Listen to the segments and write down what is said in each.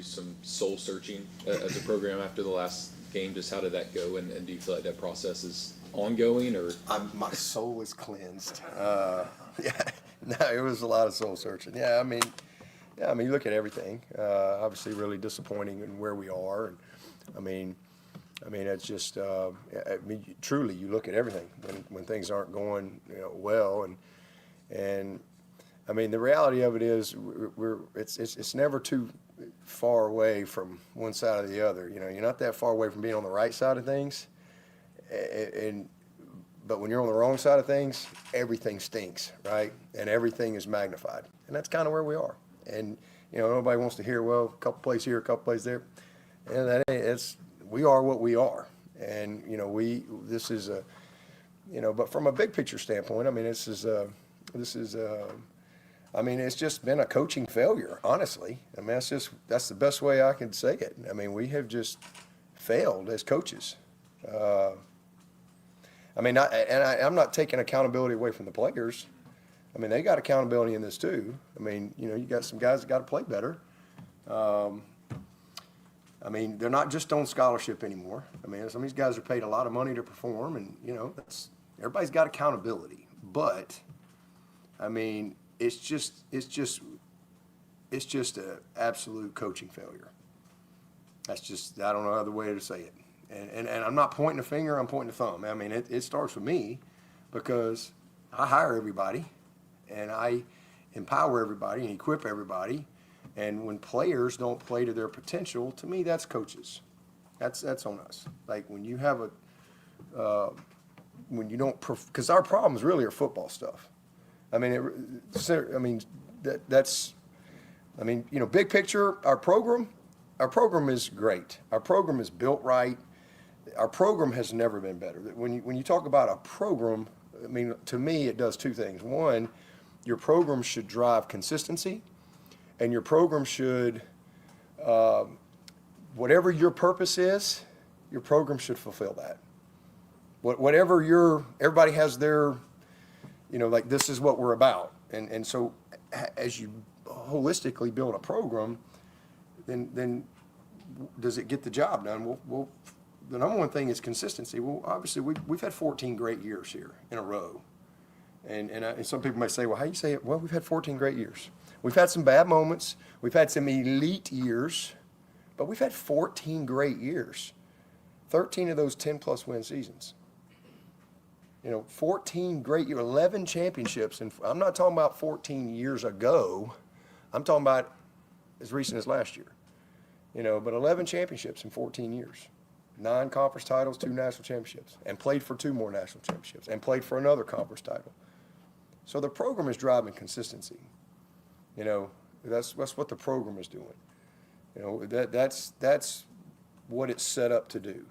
some soul searching as a program after the last game? Just how did that go, and do you feel like that process is ongoing, or? My soul is cleansed. Yeah, no, it was a lot of soul searching. Yeah, I mean, you look at everything. Obviously, really disappointing in where we are, and I mean, it's just. Truly, you look at everything when things aren't going, well, and I mean, the reality of it is, it's never too far away from one side or the other. You're not that far away from being on the right side of things, but when you're on the wrong side of things, everything stinks, right? And everything is magnified, and that's kind of where we are. And nobody wants to hear, well, a couple plays here, a couple plays there, and we are what we are, and this is a, but from a big picture standpoint, I mean, I mean, it's just been a coaching failure, honestly. I mean, that's the best way I can say it. I mean, we have just failed as coaches. I mean, I'm not taking accountability away from the players. I mean, they got accountability in this too. I mean, you got some guys that got to play better. I mean, they're not just on scholarship anymore. I mean, some of these guys are paid a lot of money to perform, and everybody's got accountability. But I mean, it's just an absolute coaching failure. That's just, I don't know other way to say it. And I'm not pointing a finger, I'm pointing a thumb. I mean, it starts with me, because I hire everybody and I empower everybody and equip everybody. And when players don't play to their potential, to me, that's coaches. That's on us. Like when you have when you don't, because our problems really are football stuff. I mean, big picture, our program is great. Our program is built right. Our program has never been better. When you talk about a program, I mean, to me, it does two things. One, your program should drive consistency, and your program should, whatever your purpose is, your program should fulfill that. Everybody has their, like, this is what we're about. And so as you holistically build a program, then does it get the job done? Well, the number one thing is consistency. Well, obviously, we've had 14 great years here in a row. And some people may say, well, how do you say it? Well, we've had 14 great years. We've had some bad moments. We've had some elite years. But we've had 14 great years. 13 of those 10-plus win seasons. 14 great years, 11 championships. And I'm not talking about 14 years ago. I'm talking about as recent as last year. But 11 championships in 14 years. 9 conference titles, 2 national championships, and played for 2 more national championships, and played for another conference title. So the program is driving consistency. That's what the program is doing. That's what it's set up to do.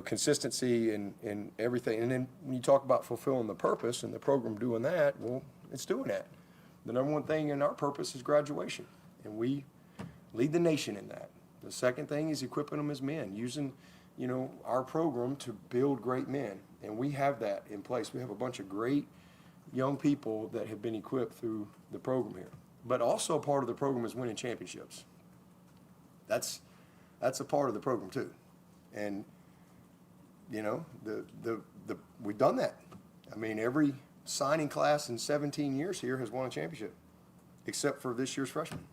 Consistency in everything. And then when you talk about fulfilling the purpose and the program doing that, well, it's doing that. The number one thing in our purpose is graduation, and we lead the nation in that. The second thing is equipping them as men, using, our program to build great men. And we have that in place. We have a bunch of great young people that have been equipped through the program here. But also part of the program is winning championships. That's a part of the program too. And, we've done that. I mean, every signing class in 17 years here has won a championship, except for this year's freshman.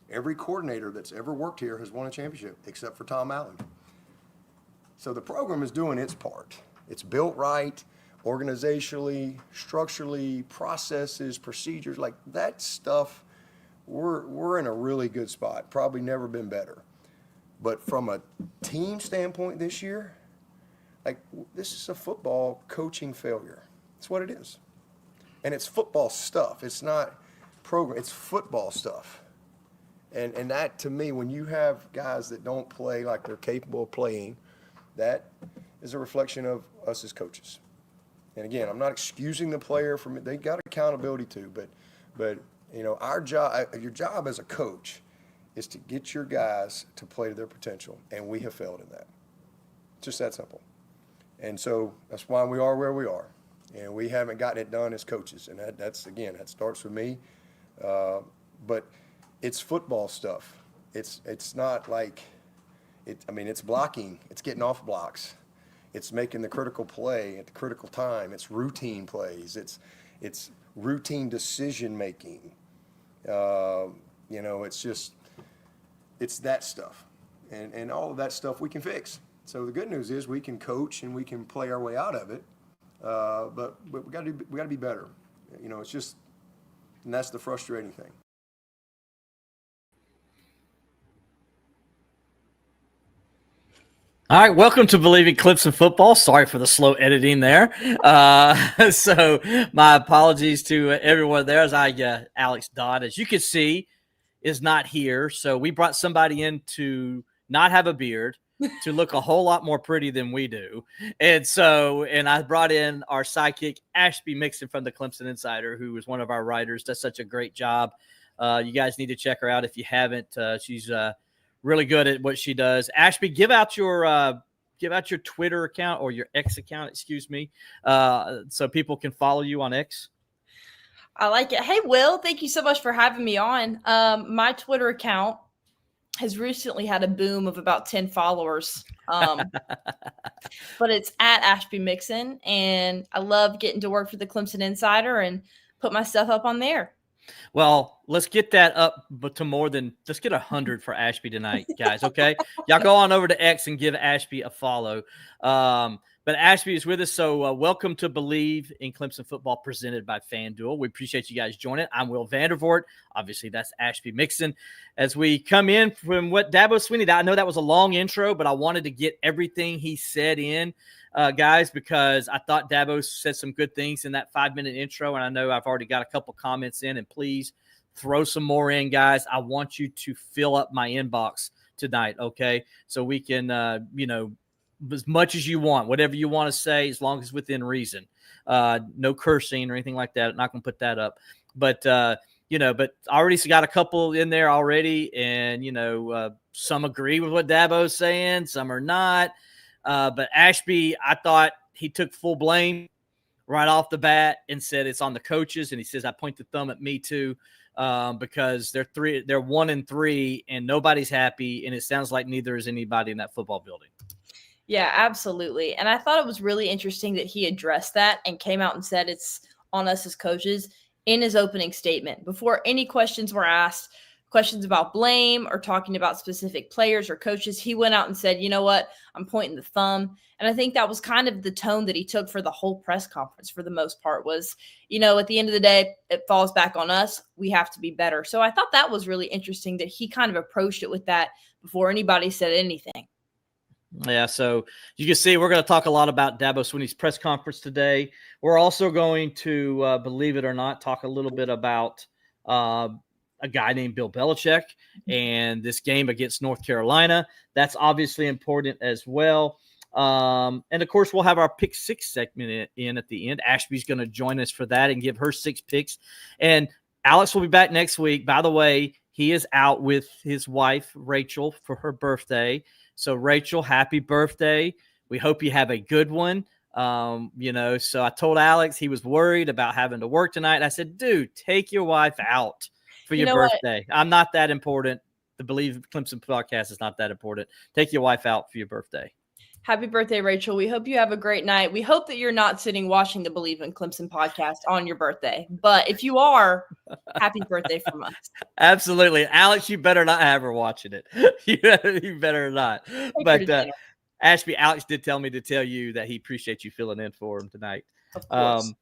Every coordinator that's ever worked here has won a championship, except for Tom Allen. So the program is doing its part. It's built right, organizationally, structurally, processes, procedures, like that stuff. We're in a really good spot. Probably never been better. But from a team standpoint this year, like, this is a football coaching failure. That's what it is. And it's football stuff. It's not program. It's football stuff. And that, to me, when you have guys that don't play like they're capable of playing, that is a reflection of us as coaches. And again, I'm not excusing the player from it. They got accountability too, but our job, your job as a coach, is to get your guys to play to their potential, and we have failed in that. Just that simple. And so that's why we are where we are, and we haven't gotten it done as coaches. And that starts with me, but it's football stuff. It's not like it's blocking. It's getting off blocks. It's making the critical play at the critical time. It's routine plays. It's routine decision making. It's that stuff, and all of that stuff we can fix. So the good news is we can coach and we can play our way out of it. But we got to be better. It's just, and that's the frustrating thing. All right, welcome to Believing Clemson Football. Sorry for the slow editing there. So my apologies to everyone there as Alex Dodd, as you can see, is not here. So we brought somebody in to not have a beard, to look a whole lot more pretty than we do. And I brought in our sidekick, Ashby Mixon from the Clemson Insider, who is one of our writers, does such a great job. You guys need to check her out if you haven't. She's really good at what she does. Ashby, give out your Twitter account, or your X account, excuse me, so people can follow you on X. I like it. Hey, Will, thank you so much for having me on. My Twitter account has recently had a boom of about 10 followers, but it's at Ashby Mixon, and I love getting to work for the Clemson Insider and put my stuff up on there. Well, let's get that up, but let's get 100 for Ashby tonight, guys. Okay, y'all go on over to X and give Ashby a follow. But Ashby is with us, so welcome to Believe in Clemson Football, presented by FanDuel. We appreciate you guys joining. I'm Will Vandervort. Obviously, that's Ashby Mixon. As we come in from what Dabo Swinney, I know that was a long intro, but I wanted to get everything he said in, guys, because I thought Dabo said some good things in that 5-minute intro, and I know I've already got a couple comments in, and please throw some more in, guys. I want you to fill up my inbox tonight, okay? So we can, as much as you want, whatever you want to say, as long as it's within reason. No cursing or anything like that. I'm not going to put that up. But, but I already got a couple in there already. And, some agree with what Dabo's saying. Some are not. But Ashby, I thought he took full blame right off the bat and said it's on the coaches. And he says, I point the thumb at me too, because they're 1-3 and nobody's happy. And it sounds like neither is anybody in that football building. Yeah, absolutely. And I thought it was really interesting that he addressed that and came out and said it's on us as coaches in his opening statement. Before any questions were asked, questions about blame or talking about specific players or coaches, he went out and said, you know what, I'm pointing the thumb. And I think that was kind of the tone that he took for the whole press conference for the most part was, at the end of the day, it falls back on us. We have to be better. So I thought that was really interesting that he kind of approached it with that before anybody said anything. Yeah, so you can see we're going to talk a lot about Dabo Swinney's press conference today. We're also going to, believe it or not, talk a little bit about a guy named Bill Belichick and this game against North Carolina. That's obviously important as well. And, of course, we'll have our Pick 6 segment in at the end. Ashby's going to join us for that and give her 6 picks. And Alex will be back next week. By the way, he is out with his wife, Rachel, for her birthday. So, Rachel, happy birthday. We hope you have a good one. So I told Alex he was worried about having to work tonight. I said, dude, take your wife out for your birthday. I'm not that important. The Believe Clemson podcast is not that important. Take your wife out for your birthday. Happy birthday, Rachel. We hope you have a great night. We hope that you're not sitting watching the Believe in Clemson podcast on your birthday. But if you are, happy birthday from us. Absolutely. Alex, you better not have her watching it. You better not. But Ashby, Alex did tell me to tell you that he appreciates you filling in for him tonight. Of course.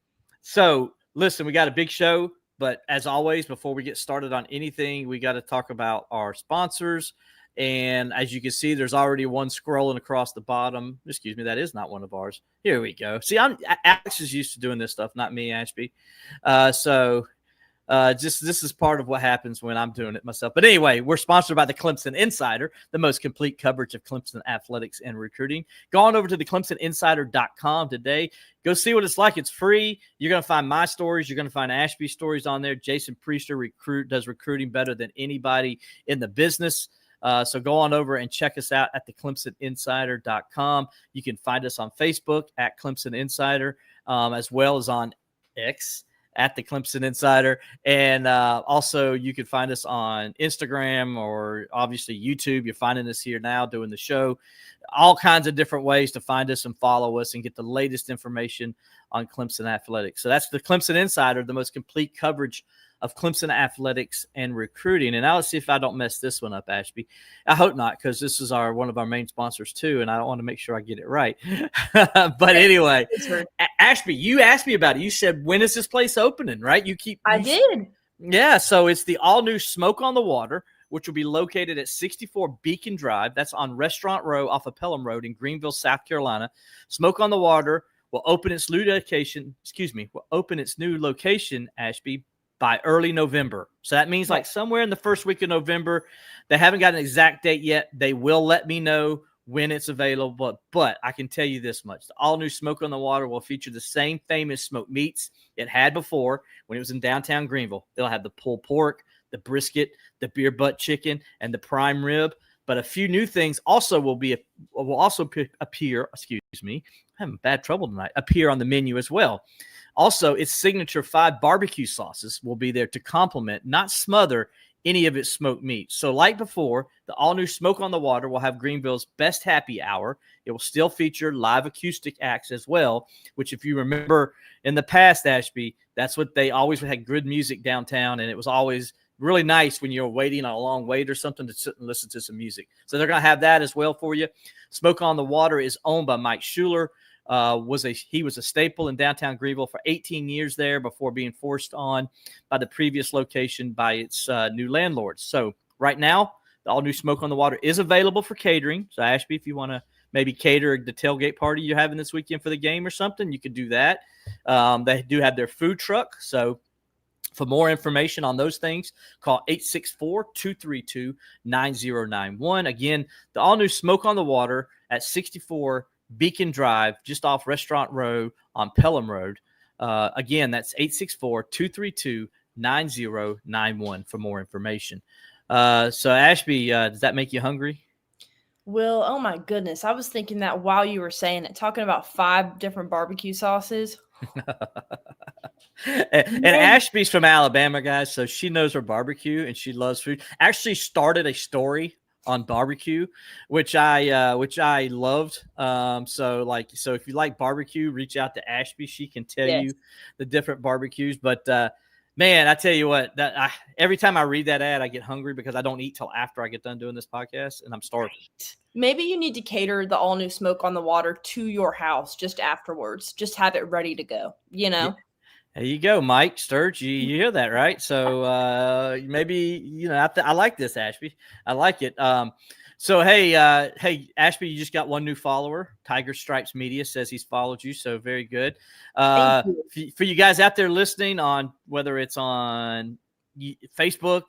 So, listen, we got a big show. But as always, before we get started on anything, we got to talk about our sponsors. And as you can see, there's already one scrolling across the bottom. Excuse me, that is not one of ours. Here we go. See, Alex is used to doing this stuff, not me, Ashby. This is part of what happens when I'm doing it myself. But anyway, we're sponsored by the Clemson Insider, the most complete coverage of Clemson athletics and recruiting. Go on over to the ClemsonInsider.com today. Go see what it's like. It's free. You're going to find my stories. You're going to find Ashby's stories on there. Jason Priester does recruiting better than anybody in the business. So go on over and check us out at the ClemsonInsider.com. You can find us on Facebook at Clemson Insider, as well as on X at the Clemson Insider. And also you can find us on Instagram or obviously YouTube. You're finding us here now doing the show. All kinds of different ways to find us and follow us and get the latest information on Clemson athletics. So that's the Clemson Insider, the most complete coverage of Clemson athletics and recruiting. And now let's see if I don't mess this one up, Ashby. I hope not, because this is one of our main sponsors too, and I want to make sure I get it right. But anyway, Ashby, you asked me about it. You said, when is this place opening, right? I did. Yeah, so it's the all-new Smoke on the Water, which will be located at 64 Beacon Drive. That's on Restaurant Row off of Pelham Road in Greenville, South Carolina. Smoke on the Water will open its new location, Ashby, by early November. So that means like somewhere in the first week of November. They haven't got an exact date yet. They will let me know when it's available, but I can tell you this much. The all-new Smoke on the Water will feature the same famous smoked meats it had before when it was in downtown Greenville. They'll have the pulled pork, the brisket, the beer butt chicken, and the prime rib. But a few new things also will appear, I'm having bad trouble tonight, appear on the menu as well. Also, its signature 5 barbecue sauces will be there to complement, not smother, any of its smoked meats. So like before, the all-new Smoke on the Water will have Greenville's best happy hour. It will still feature live acoustic acts as well, which if you remember in the past, Ashby, that's what they always had, good music downtown, and it was always really nice when you're waiting on a long wait or something to sit and listen to some music. So they're going to have that as well for you. Smoke on the Water is owned by Mike Schuler. He was a staple in downtown Greenville for 18 years there before being forced on by the previous location by its new landlords. So right now, the all-new Smoke on the Water is available for catering. So Ashby, if you want to maybe cater the tailgate party you're having this weekend for the game or something, you could do that. They do have their food truck. So for more information on those things, call 864-232-9091. Again, the all-new Smoke on the Water at 64 Beacon Drive, just off Restaurant Row on Pelham Road. Again, that's 864-232-9091 for more information. So, Ashby, does that make you hungry? Will, oh my goodness. I was thinking that while you were saying it, talking about 5 different barbecue sauces. and Ashby's from Alabama, guys, so she knows her barbecue and she loves food. Actually started a story on barbecue, which I loved. So if you like barbecue, reach out to Ashby. She can tell you the different barbecues. But man, I tell you what, every time I read that ad, I get hungry because I don't eat till after I get done doing this podcast, and I'm starving. Maybe you need to cater the all new Smoke on the Water to your house just afterwards. Just have it ready to go. You know. Yeah. There you go, Mike Sturge. You hear that, right? So maybe I like this, Ashby. I like it. So hey, Ashby, you just got one new follower. Tiger Stripes Media says he's followed you, so very good. Thank you. For you guys out there listening on whether it's on Facebook,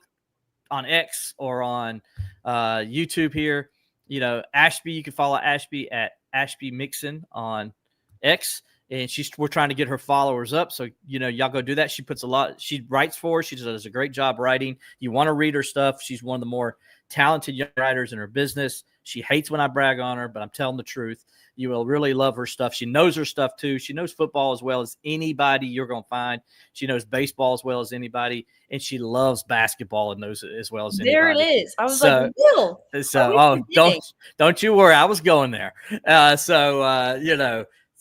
on X, or on YouTube here, Ashby, you can follow Ashby at Ashby Mixon on X. And we're trying to get her followers up. So, y'all go do that. She writes for us. She does a great job writing. You want to read her stuff. She's one of the more talented young writers in her business. She hates when I brag on her, but I'm telling the truth. You will really love her stuff. She knows her stuff too. She knows football as well as anybody you're going to find. She knows baseball as well as anybody. And she loves basketball and knows it as well as anybody. There it is. I was like, Bill. Don't you worry. I was going there.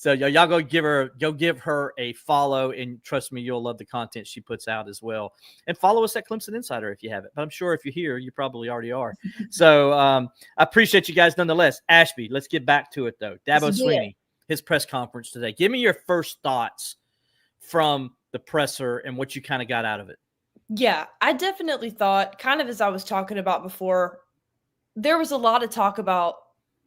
So y'all go give her a follow, and trust me, you'll love the content she puts out as well. And follow us at Clemson Insider if you haven't. But I'm sure if you're here, you probably already are. So I appreciate you guys nonetheless. Ashby, let's get back to it though. Dabo Swinney, his press conference today. Give me your first thoughts from the presser and what you kind of got out of it. Yeah, I definitely thought, kind of as I was talking about before, there was a lot of talk about,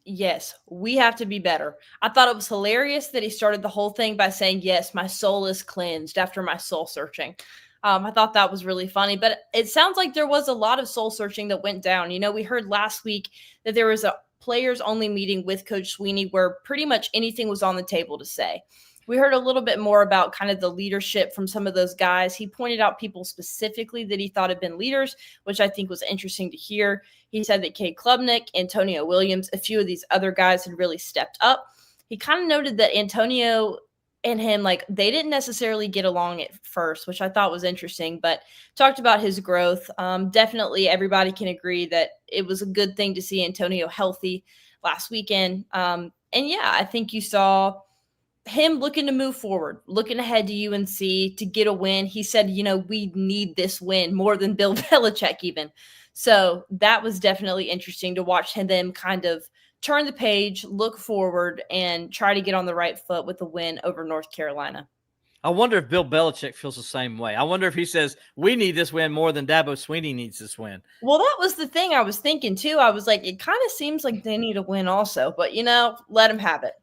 yes, we have to be better. I thought it was hilarious that he started the whole thing by saying, yes, my soul is cleansed after my soul searching. I thought that was really funny, but it sounds like there was a lot of soul searching that went down. We heard last week that there was a players only meeting with Coach Swinney where pretty much anything was on the table to say. We heard a little bit more about kind of the leadership from some of those guys. He pointed out people specifically that he thought had been leaders, which I think was interesting to hear. He said that Cade Klubnik, Antonio Williams, a few of these other guys had really stepped up. He kind of noted that Antonio and him, like, they didn't necessarily get along at first, which I thought was interesting, but talked about his growth. Definitely everybody can agree that it was a good thing to see Antonio healthy last weekend. And yeah, I think you saw him looking to move forward, looking ahead to UNC to get a win. He said, we need this win more than Bill Belichick even. So that was definitely interesting to watch them kind of turn the page, look forward, and try to get on the right foot with a win over North Carolina. I wonder if Bill Belichick feels the same way. I wonder if he says, we need this win more than Dabo Swinney needs this win. Well, that was the thing I was thinking too. I was like, it kind of seems like they need a win also, but let them have it.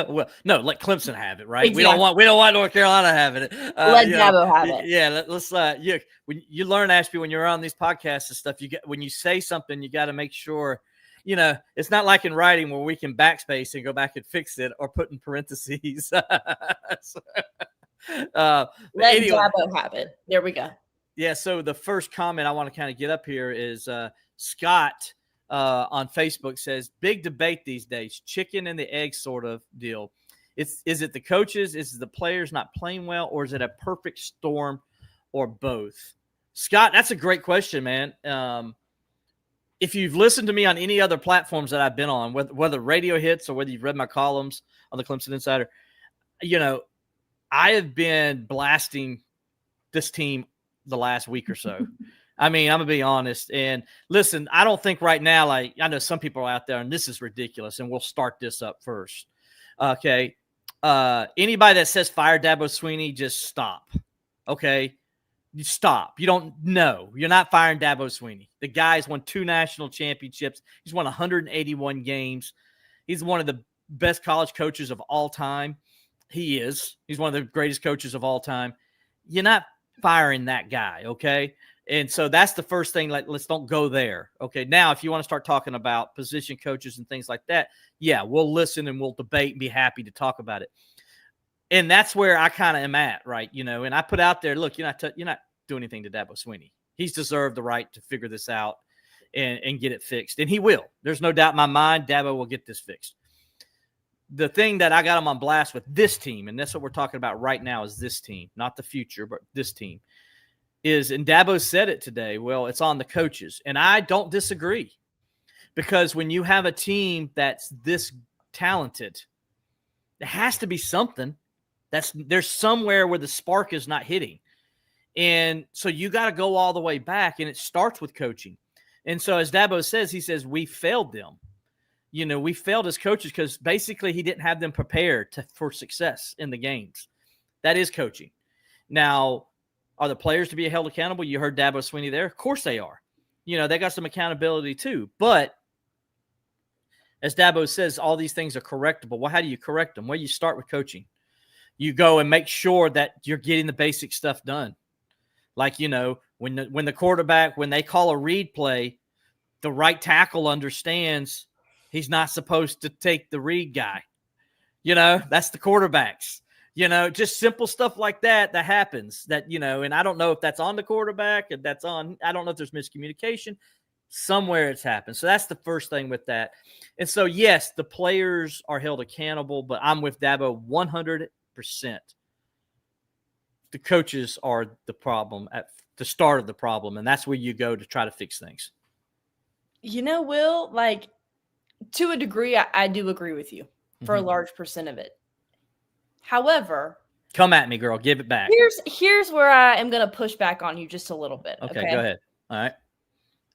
Well, no, let Clemson have it, right? Exactly. We don't want North Carolina having it. Let Dabo have it. Yeah, let's. When you learn, Ashby, when you're on these podcasts and stuff, when you say something, you got to make sure. It's not like in writing where we can backspace and go back and fix it or put in parentheses. Let Dabo have it. There we go. Yeah. So the first comment I want to kind of get up here is Scott. On Facebook says, big debate these days, chicken and the egg sort of deal. Is it the coaches? Is it the players not playing well? Or is it a perfect storm or both? Scott, that's a great question, man. If you've listened to me on any other platforms that I've been on, whether radio hits or whether you've read my columns on the Clemson Insider, I have been blasting this team the last week or so. I mean, I'm going to be honest. And listen, I don't think right now, I know some people are out there and this is ridiculous, and we'll start this up first. Okay. Anybody that says fire Dabo Swinney, just stop. Okay. You stop. You don't know. You're not firing Dabo Swinney. The guy's won 2 national championships. He's won 181 games. He's one of the best college coaches of all time. He is. He's one of the greatest coaches of all time. You're not firing that guy. Okay. And so that's the first thing. Like, let's don't go there. Okay. Now, if you want to start talking about position coaches and things like that, yeah, we'll listen and we'll debate and be happy to talk about it. And that's where I kind of am at, right? And I put out there, look, you're not doing anything to Dabo Swinney. He's deserved the right to figure this out and get it fixed. And he will. There's no doubt in my mind Dabo will get this fixed. The thing that I got him on blast with this team, and that's what we're talking about right now, is this team, not the future, but this team. And Dabo said it today, well, it's on the coaches. And I don't disagree, because when you have a team that's this talented, there has to be something there's somewhere where the spark is not hitting. And so you got to go all the way back, and it starts with coaching. And so as Dabo says, he says, we failed them. We failed as coaches because basically he didn't have them prepared for success in the games. That is coaching. Now, are the players to be held accountable? You heard Dabo Swinney there. Of course they are. They got some accountability too. But as Dabo says, all these things are correctable. Well, how do you correct them? Well, you start with coaching. You go and make sure that you're getting the basic stuff done. Like, when the quarterback, when they call a read play, the right tackle understands he's not supposed to take the read guy. That's the quarterbacks. Just simple stuff like that happens that, and I don't know if that's on the quarterback and I don't know if there's miscommunication. Somewhere it's happened. So that's the first thing with that. And so, yes, the players are held accountable, but I'm with Dabo 100%. The coaches are the problem at the start of the problem, and that's where you go to try to fix things. Will, to a degree, I do agree with you for a large percent of it. However, come at me, girl. Give it back. Here's where I am going to push back on you just a little bit. Okay, go ahead. All right.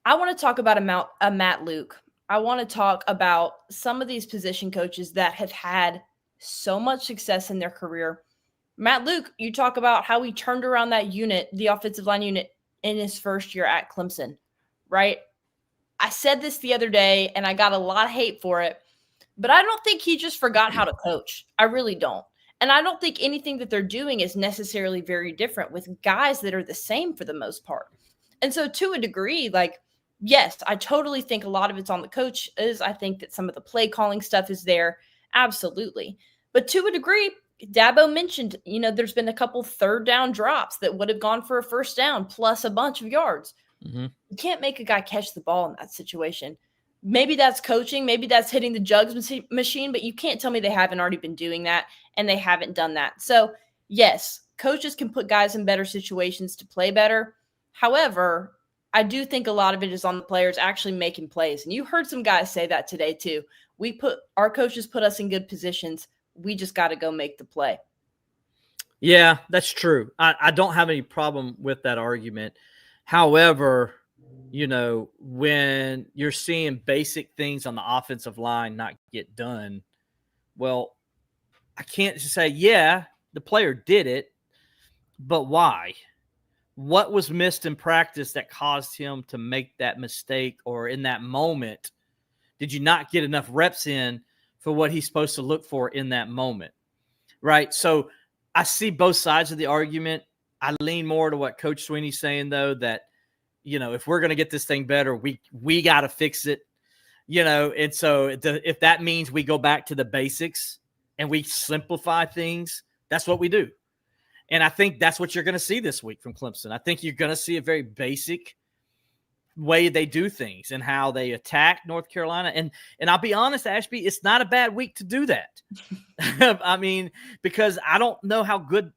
I want to talk about a Matt Luke. I want to talk about some of these position coaches that have had so much success in their career. Matt Luke, you talk about how he turned around that unit, the offensive line unit, in his first year at Clemson, right? I said this the other day, and I got a lot of hate for it, but I don't think he just forgot how to coach. I really don't. And I don't think anything that they're doing is necessarily very different with guys that are the same for the most part. And so to a degree, yes, I totally think a lot of it's on the coaches. I think that some of the play calling stuff is there. Absolutely. But to a degree, Dabo mentioned, there's been a couple third down drops that would have gone for a first down plus a bunch of yards. Mm-hmm. You can't make a guy catch the ball in that situation. Maybe that's coaching, maybe that's hitting the jugs machine, but you can't tell me they haven't already been doing that and they haven't done that. So, yes, coaches can put guys in better situations to play better. However, I do think a lot of it is on the players actually making plays. And you heard some guys say that today too. Our coaches put us in good positions. We just got to go make the play. Yeah, that's true. I don't have any problem with that argument. However, when you're seeing basic things on the offensive line not get done, well, I can't just say, yeah, the player did it, but why? What was missed in practice that caused him to make that mistake? Or in that moment, did you not get enough reps in for what he's supposed to look for in that moment? Right? So I see both sides of the argument. I lean more to what Coach Swinney's saying, though, that, if we're going to get this thing better, we got to fix it, and so if that means we go back to the basics and we simplify things, that's what we do. And I think that's what you're going to see this week from Clemson. I think you're going to see a very basic way they do things and how they attack North Carolina. And I'll be honest, Ashby, it's not a bad week to do that. I mean, because I don't know how good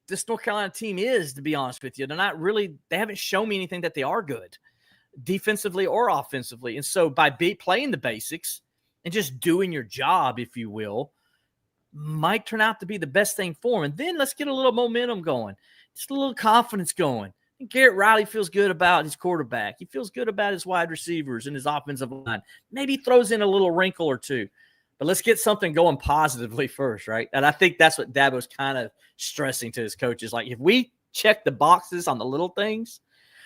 this North Carolina team is, to be honest with you. They haven't shown me anything that they are good defensively or offensively. And so by playing the basics and just doing your job, if you will, might turn out to be the best thing for them. And then let's get a little momentum going, just a little confidence going. And Garrett Riley feels good about his quarterback. He feels good about his wide receivers and his offensive line. Maybe throws in a little wrinkle or two. But let's get something going positively first, right? And I think that's what Dabo's kind of stressing to his coaches. Like, if we check the boxes on the little things,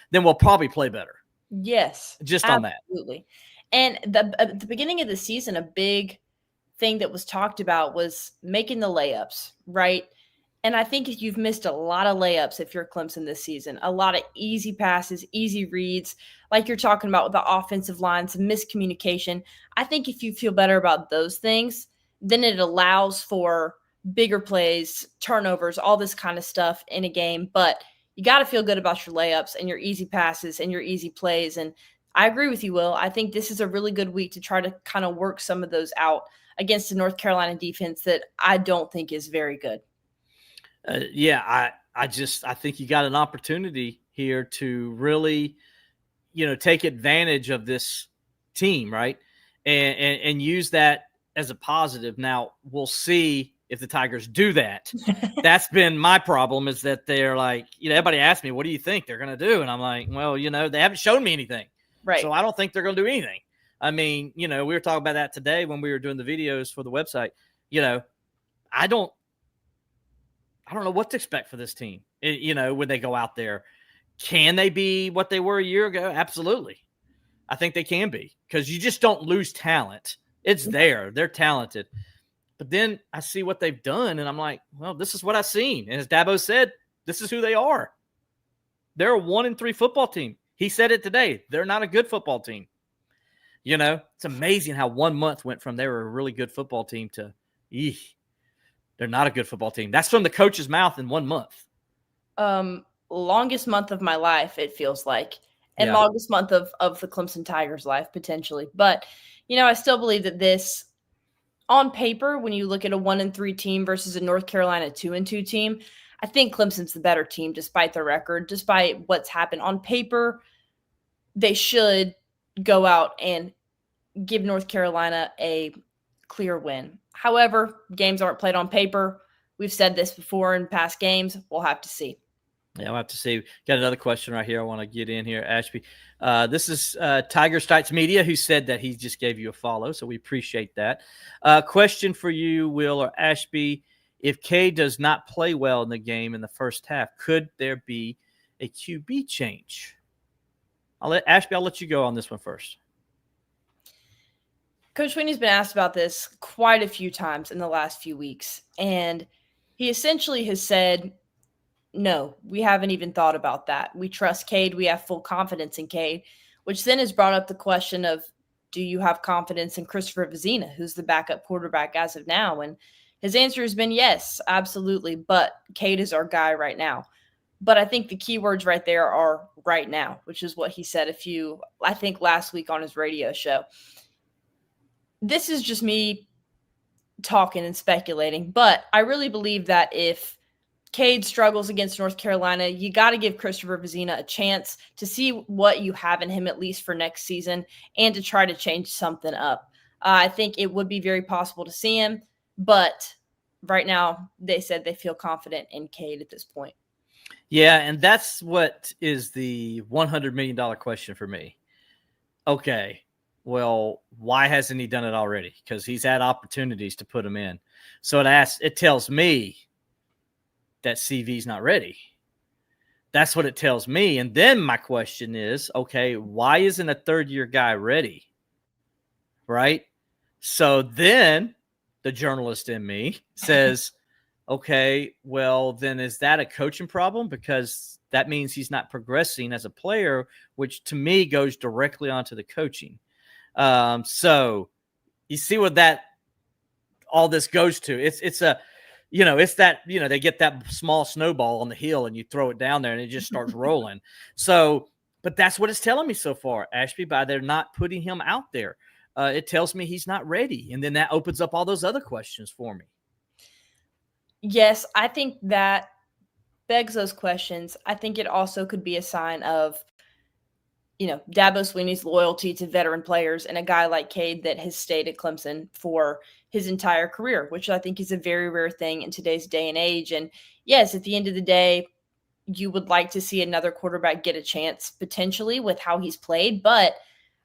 then we'll probably play better. Yes. Just on that. Absolutely. And at the beginning of the season, a big thing that was talked about was making the layups, right? And I think you've missed a lot of layups if you're Clemson this season. A lot of easy passes, easy reads, like you're talking about with the offensive line, some miscommunication. I think if you feel better about those things, then it allows for bigger plays, turnovers, all this kind of stuff in a game. But you got to feel good about your layups and your easy passes and your easy plays. And I agree with you, Will. I think this is a really good week to try to kind of work some of those out against the North Carolina defense that I don't think is very good. I think you got an opportunity here to really, take advantage of this team, right? And use that as a positive. Now, we'll see if the Tigers do that. That's been my problem, is that they're like, everybody asks me, what do you think they're going to do? And I'm like, well, they haven't shown me anything. Right. So I don't think they're going to do anything. I mean, we were talking about that today when we were doing the videos for the website. I don't know what to expect for this team. When they go out there, can they be what they were a year ago? Absolutely. I think they can be, because you just don't lose talent. It's there. They're talented. But then I see what they've done, and I'm like, well, this is what I've seen. And as Dabo said, this is who they are. They're a 1-3 football team. He said it today. They're not a good football team. It's amazing how 1 month went from they were a really good football team to, they're not a good football team. That's from the coach's mouth in 1 month. Longest month of my life, it feels like, and longest month of the Clemson Tigers' life, potentially. But, I still believe that this, on paper, when you look at a 1-3 team versus a North Carolina 2-2 team, I think Clemson's the better team, despite their record, despite what's happened. On paper, they should go out and give North Carolina a clear win. However, games aren't played on paper. We've said this before in past games. We'll have to see. Yeah, we'll have to see. Got another question right here I want to get in here, Ashby. This is Tiger Strikes Media, who said that he just gave you a follow, so we appreciate that. Question for you, Will or Ashby. If K does not play well in the game in the first half, could there be a QB change? I'll let you go on this one first. Coach Swinney's been asked about this quite a few times in the last few weeks, and he essentially has said, no, we haven't even thought about that. We trust Cade. We have full confidence in Cade, which then has brought up the question of, do you have confidence in Christopher Vizina, who's the backup quarterback as of now? And his answer has been yes, absolutely, but Cade is our guy right now. But I think the key words right there are right now, which is what he said I think last week on his radio show. this is just me talking and speculating, but I really believe that if Cade struggles against North Carolina, you got to give Christopher Vizina a chance to see what you have in him, at least for next season, and to try to change something up. I think it would be very possible to see him, but right now they said they feel confident in Cade at this point. Yeah, and that's what is the $100 million question for me. Okay, well, why hasn't he done it already? Because he's had opportunities to put him in. So it tells me that CV's not ready. That's what it tells me. And then my question is, okay, why isn't a third-year guy ready? Right? So then the journalist in me says, okay, well, then is that a coaching problem? Because that means he's not progressing as a player, which to me goes directly onto the coaching. So you see what all this goes to. It's that, they get that small snowball on the hill and you throw it down there and it just starts rolling. So, but that's what it's telling me so far, Ashby, by they're not putting him out there. It tells me he's not ready. And then that opens up all those other questions for me. Yes, I think that begs those questions. I think it also could be a sign of, Dabo Swinney's loyalty to veteran players and a guy like Cade that has stayed at Clemson for his entire career, which I think is a very rare thing in today's day and age. And yes, at the end of the day, you would like to see another quarterback get a chance potentially with how he's played, but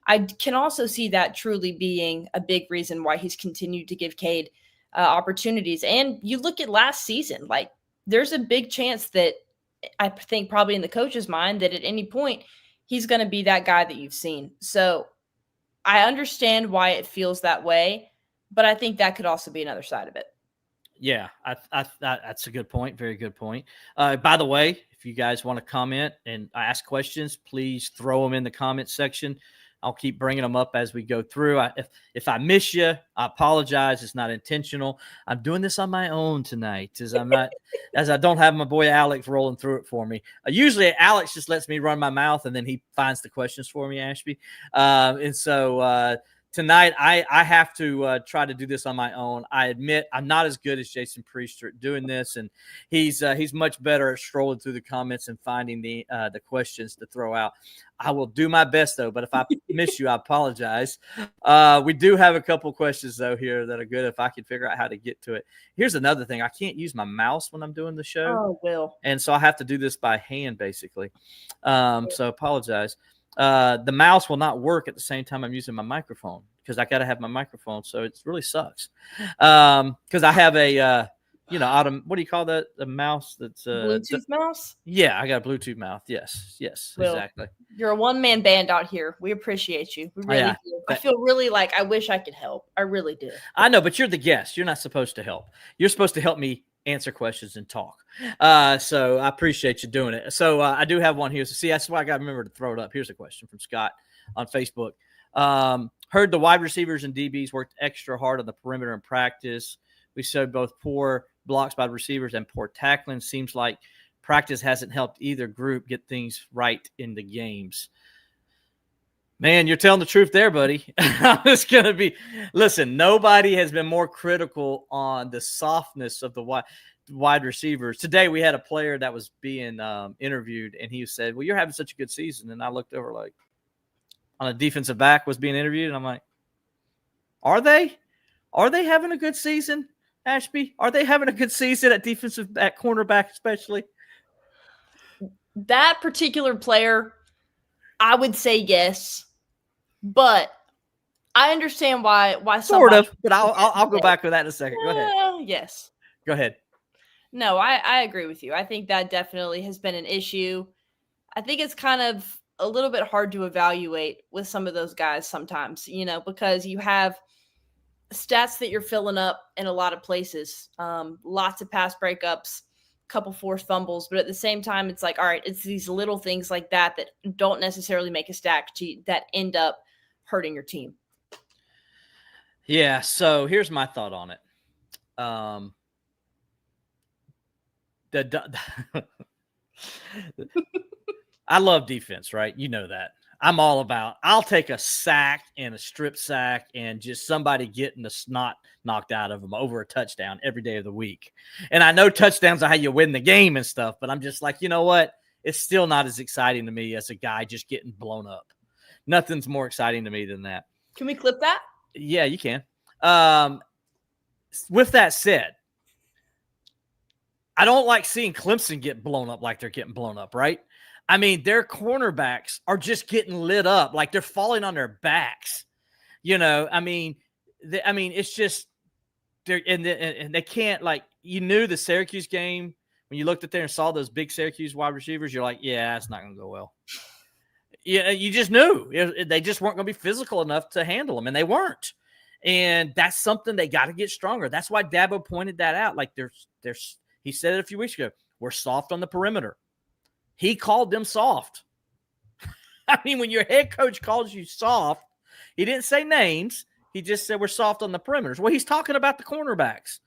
I can also see that truly being a big reason why he's continued to give Cade opportunities. And you look at last season, like there's a big chance that I think probably in the coach's mind that at any point he's going to be that guy that you've seen. So I understand why it feels that way, but I think that could also be another side of it. Yeah, that's a good point. Very good point. By the way, if you guys want to comment and ask questions, please throw them in the comment section. I'll keep bringing them up as we go through. If I miss you, I apologize. It's not intentional. I'm doing this on my own tonight, as I don't have my boy Alex rolling through it for me. Usually Alex just lets me run my mouth and then he finds the questions for me, Ashby. And so tonight I have to try to do this on my own. I admit I'm not as good as Jason Priester at doing this, and he's much better at scrolling through the comments and finding the questions to throw out. I will do my best, though, but if I miss you, I apologize. We do have a couple questions, though, here that are good if I can figure out how to get to it. Here's another thing. I can't use my mouse when I'm doing the show. Oh, Will. And so I have to do this by hand, basically. So apologize. The mouse will not work at the same time I'm using my microphone because I got to have my microphone. So it really sucks. Because I have a what do you call that? A mouse that's Bluetooth mouse? Yeah, I got a Bluetooth mouse. Yes, Will, exactly. You're a one-man band out here. We appreciate you. We really do. I feel really like I wish I could help. I really do. I know, but you're the guest. You're not supposed to help. You're supposed to help me answer questions and talk. So I appreciate you doing it. So I do have one here. So see, that's why I got to remember to throw it up. Here's a question from Scott on Facebook. Heard the wide receivers and DBs worked extra hard on the perimeter in practice. We showed both poor blocks by the receivers and poor tackling. Seems like practice hasn't helped either group get things right in the games. Man, you're telling the truth there, buddy. It's going to be – listen, nobody has been more critical on the softness of the wide receivers. Today we had a player that was being interviewed, and he said, well, you're having such a good season. And I looked over like on a defensive back was being interviewed, and I'm like, are they? Are they having a good season, Ashby? Are they having a good season at defensive back, cornerback especially? That particular player, I would say yes. But I understand why sort of, but I'll go back to that in a second. Go ahead. Yes. Go ahead. No, I agree with you. I think that definitely has been an issue. I think it's kind of a little bit hard to evaluate with some of those guys sometimes, because you have stats that you're filling up in a lot of places, lots of pass breakups, couple forced fumbles, but at the same time, it's like, all right, it's these little things like that don't necessarily make a stack that end up hurting your team. Yeah. So here's my thought on it. I love defense, right? You know that. I'm all about. I'll take a sack and a strip sack and just somebody getting the snot knocked out of them over a touchdown every day of the week. And I know touchdowns are how you win the game and stuff, but I'm just like, you know what? It's still not as exciting to me as a guy just getting blown up. Nothing's more exciting to me than that. Can we clip that? Yeah, you can. With that said, I don't like seeing Clemson get blown up like they're getting blown up, right? I mean, their cornerbacks are just getting lit up, like they're falling on their backs. I mean, it's just they're and they can't, like, you knew the Syracuse game when you looked at there and saw those big Syracuse wide receivers. You're like, yeah, it's not going to go well. Yeah, you just knew they just weren't going to be physical enough to handle them, and they weren't. And that's something they got to get stronger. That's why Dabo pointed that out. Like he said it a few weeks ago. We're soft on the perimeter. He called them soft. I mean, when your head coach calls you soft, he didn't say names. He just said we're soft on the perimeters. Well, he's talking about the cornerbacks.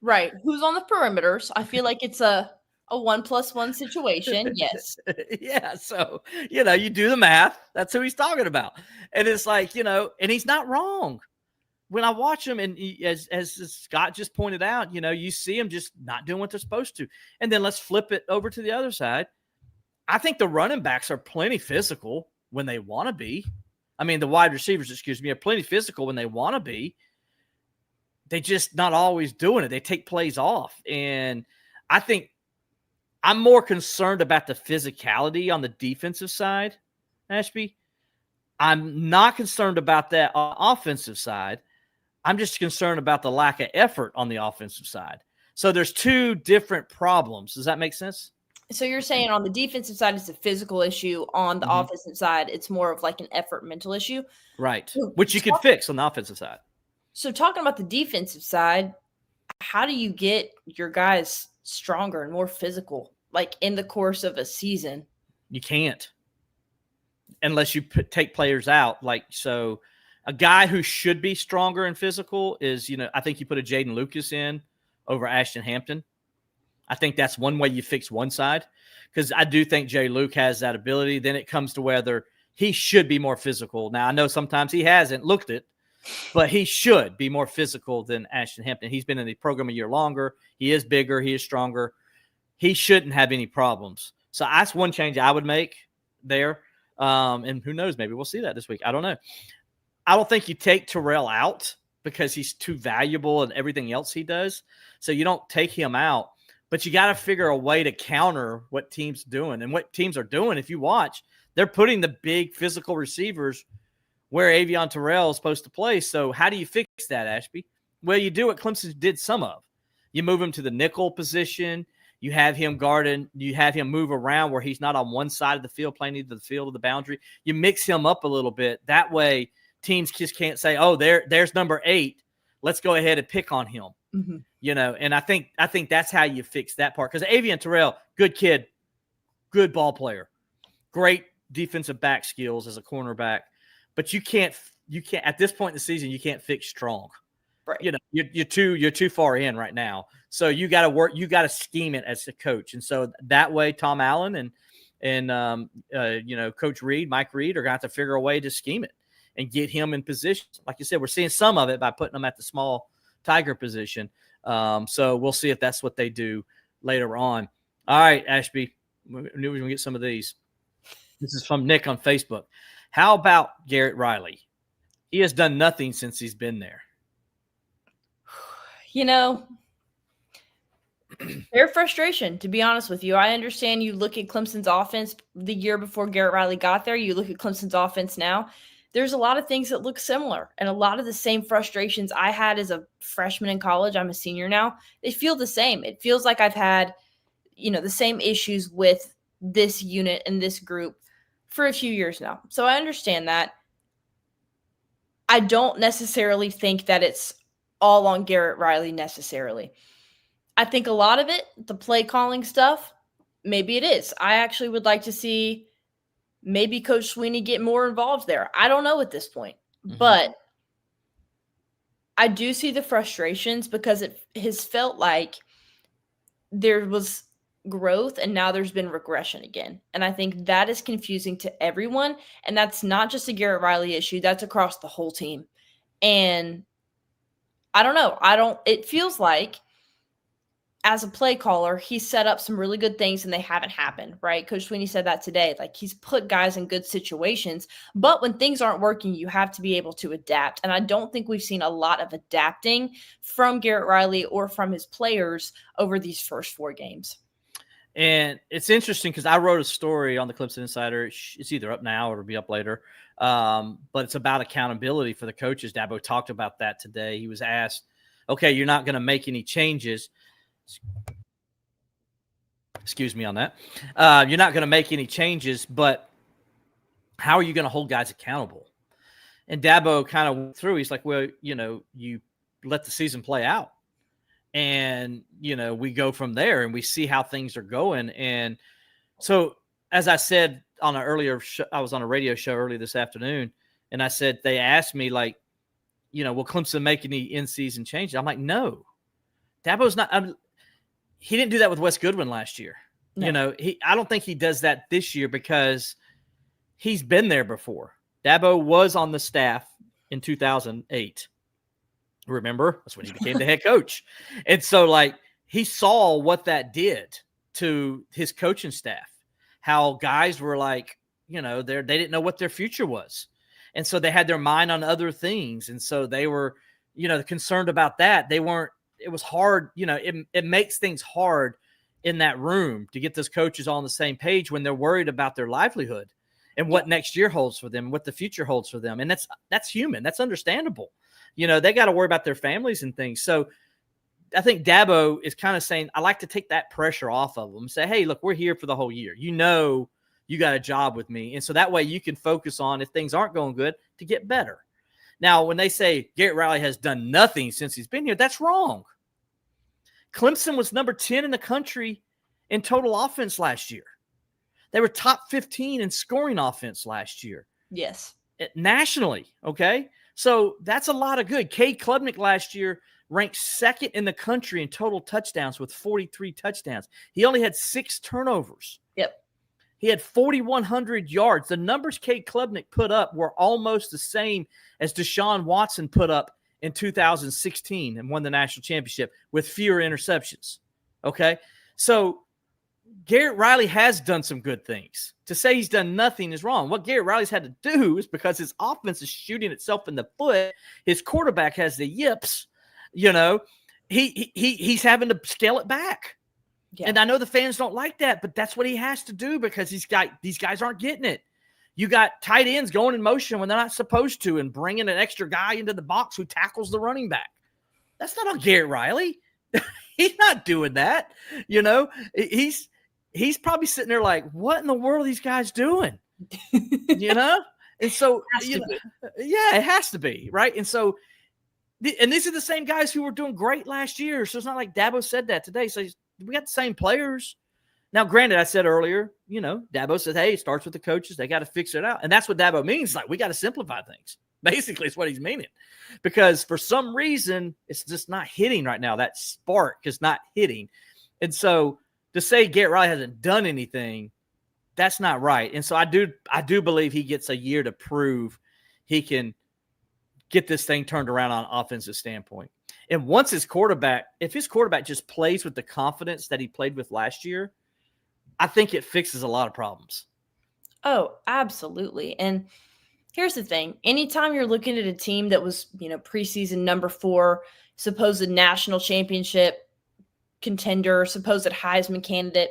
Right. Who's on the perimeters? I feel like it's a 1+1 situation. Yes. Yeah. So, you do the math. That's who he's talking about. And it's like, and he's not wrong. When I watch him, and as Scott just pointed out, you see him just not doing what they're supposed to. And then let's flip it over to the other side. I think the running backs are plenty physical when they want to be. I mean, the wide receivers, are plenty physical when they want to be. They just not always doing it. They take plays off. And I think I'm more concerned about the physicality on the defensive side, Ashby. I'm not concerned about that on the offensive side. I'm just concerned about the lack of effort on the offensive side. So there's two different problems. Does that make sense? So you're saying on the defensive side, it's a physical issue. On the offensive side, it's more of like an effort mental issue. Right. Which you can fix on the offensive side. So talking about the defensive side, how do you get your guys stronger and more physical, like in the course of a season? You can't. Unless you take players out. Like, so a guy who should be stronger and physical is, I think you put a Jaden Lucas in over Ashton Hampton. I think that's one way you fix one side, because I do think Jay Luke has that ability. Then it comes to whether he should be more physical. Now, I know sometimes he hasn't looked it, but he should be more physical than Ashton Hampton. He's been in the program a year longer. He is bigger. He is stronger. He shouldn't have any problems. So that's one change I would make there. And who knows, maybe we'll see that this week. I don't know. I don't think you take Terrell out because he's too valuable and everything else he does. So you don't take him out, but you got to figure a way to counter what teams doing. And what teams are doing, if you watch, they're putting the big physical receivers where Avion Terrell is supposed to play. So how do you fix that, Ashby? Well, you do what Clemson did some of. You move him to the nickel position. You have him guarding. You have him move around where he's not on one side of the field playing either the field or the boundary. You mix him up a little bit. That way teams just can't say, oh, there's number 8. Let's go ahead and pick on him. Mm-hmm. And I think that's how you fix that part. Because Avion Terrell, good kid, good ball player, great defensive back skills as a cornerback. But you can't at this point in the season, you can't fix strong. Right. You're too far in right now. So you got to work. You got to scheme it as a coach. And so that way, Tom Allen and Coach Reed, Mike Reed, are going to have to figure a way to scheme it and get him in position. Like you said, we're seeing some of it by putting him at the small tiger position. So we'll see if that's what they do later on. All right, Ashby, we knew we were going to get some of these. This is from Nick on Facebook. How about Garrett Riley? He has done nothing since he's been there. Their frustration, to be honest with you. I understand you look at Clemson's offense the year before Garrett Riley got there. You look at Clemson's offense now. There's a lot of things that look similar, and a lot of the same frustrations I had as a freshman in college. I'm a senior now. They feel the same. It feels like I've had, the same issues with this unit and this group for a few years now. So I understand that. I don't necessarily think that it's all on Garrett Riley necessarily. I think a lot of it, the play calling stuff, maybe it is. I actually would like to see maybe Coach Swinney get more involved there. I don't know at this point. Mm-hmm. But I do see the frustrations because it has felt like there was growth and now there's been regression again. And I think that is confusing to everyone. And that's not just a Garrett Riley issue, that's across the whole team. And I don't know. It feels like as a play caller, he set up some really good things and they haven't happened, right? Coach Swinney said that today. Like, he's put guys in good situations, but when things aren't working, you have to be able to adapt. And I don't think we've seen a lot of adapting from Garrett Riley or from his players over these first 4 games. And it's interesting because I wrote a story on the Clemson Insider. It's either up now or it'll be up later. But it's about accountability for the coaches. Dabo talked about that today. He was asked, okay, you're not going to make any changes. Excuse me on that. You're not going to make any changes, but how are you going to hold guys accountable? And Dabo kind of went through. He's like, well, you let the season play out. And, we go from there and we see how things are going. And so, as I said on an earlier show, I was on a radio show earlier this afternoon, and I said, they asked me, like, will Clemson make any in-season changes? I'm like, no. Dabo's not he didn't do that with Wes Goodwin last year. No. I don't think he does that this year because he's been there before. Dabo was on the staff in 2008. Remember? That's when he became the head coach. And so, he saw what that did to his coaching staff, how guys were they didn't know what their future was. And so they had their mind on other things. And so they were, concerned about that. It was hard. It makes things hard in that room to get those coaches all on the same page when they're worried about their livelihood and what next year holds for them, what the future holds for them. And that's human. That's understandable. They got to worry about their families and things. So I think Dabo is kind of saying, I like to take that pressure off of them and say, hey, look, we're here for the whole year. You got a job with me. And so that way you can focus on, if things aren't going good, to get better. Now, when they say Garrett Riley has done nothing since he's been here, that's wrong. Clemson was number 10 in the country in total offense last year. They were top 15 in scoring offense last year. Yes. Nationally, okay? So that's a lot of good. Cade Klubnik last year ranked 2nd in the country in total touchdowns with 43 touchdowns. He only had 6 turnovers. Yep. He had 4,100 yards. The numbers Cade Klubnik put up were almost the same as Deshaun Watson put up in 2016 and won the national championship with fewer interceptions. Okay? So Garrett Riley has done some good things. To say he's done nothing is wrong. What Garrett Riley's had to do is, because his offense is shooting itself in the foot, his quarterback has the yips, he's having to scale it back. Yeah. And I know the fans don't like that, but that's what he has to do because these guys aren't getting it. You got tight ends going in motion when they're not supposed to and bringing an extra guy into the box who tackles the running back. That's not on Garrett Riley. He's not doing that. He's probably sitting there like, what in the world are these guys doing? And so, yeah, it has to be, right? And so, and these are the same guys who were doing great last year. So it's not like Dabo said that today. So we got the same players. Now, granted, I said earlier, Dabo said, hey, it starts with the coaches. They got to fix it out. And that's what Dabo means. Like, we got to simplify things. Basically, it's what he's meaning. Because for some reason, it's just not hitting right now. That spark is not hitting. And so to say Garrett Riley hasn't done anything, that's not right. And so I do believe he gets a year to prove he can get this thing turned around on an offensive standpoint. And once if his quarterback just plays with the confidence that he played with last year, I think it fixes a lot of problems. Oh, absolutely. And here's the thing. Anytime you're looking at a team that was, preseason number 4, supposed national championship contender, supposed Heisman candidate,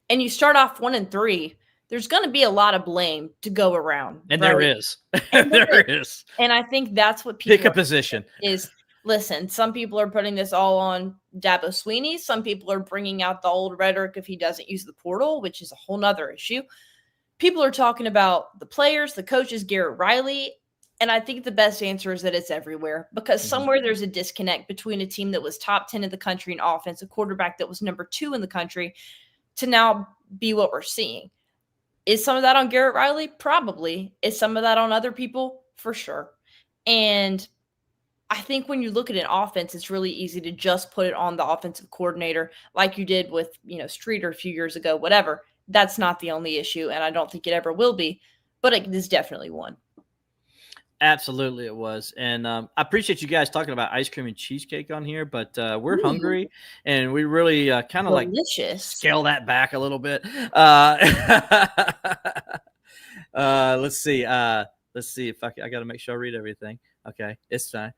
and you start off 1-3, there's going to be a lot of blame to go around. And right? there is. There is. And I think that's what people pick a position is. Listen, some people are putting this all on Dabo Swinney. Some people are bringing out the old rhetoric if he doesn't use the portal, which is a whole nother issue. People are talking about the players, the coaches, Garrett Riley. And I think the best answer is that it's everywhere, because somewhere there's a disconnect between a team that was top 10 in the country in offense, a quarterback that was number 2 in the country, to now be what we're seeing. Is some of that on Garrett Riley? Probably. Is some of that on other people? For sure. And I think when you look at an offense, it's really easy to just put it on the offensive coordinator like you did with, Streeter a few years ago, whatever. That's not the only issue, and I don't think it ever will be, but it is definitely one. Absolutely, it was. And I appreciate you guys talking about ice cream and cheesecake on here, but we're hungry, and we really kind of like scale that back a little bit. Let's see. Let's see if I got to make sure I read everything. Okay, it's fine.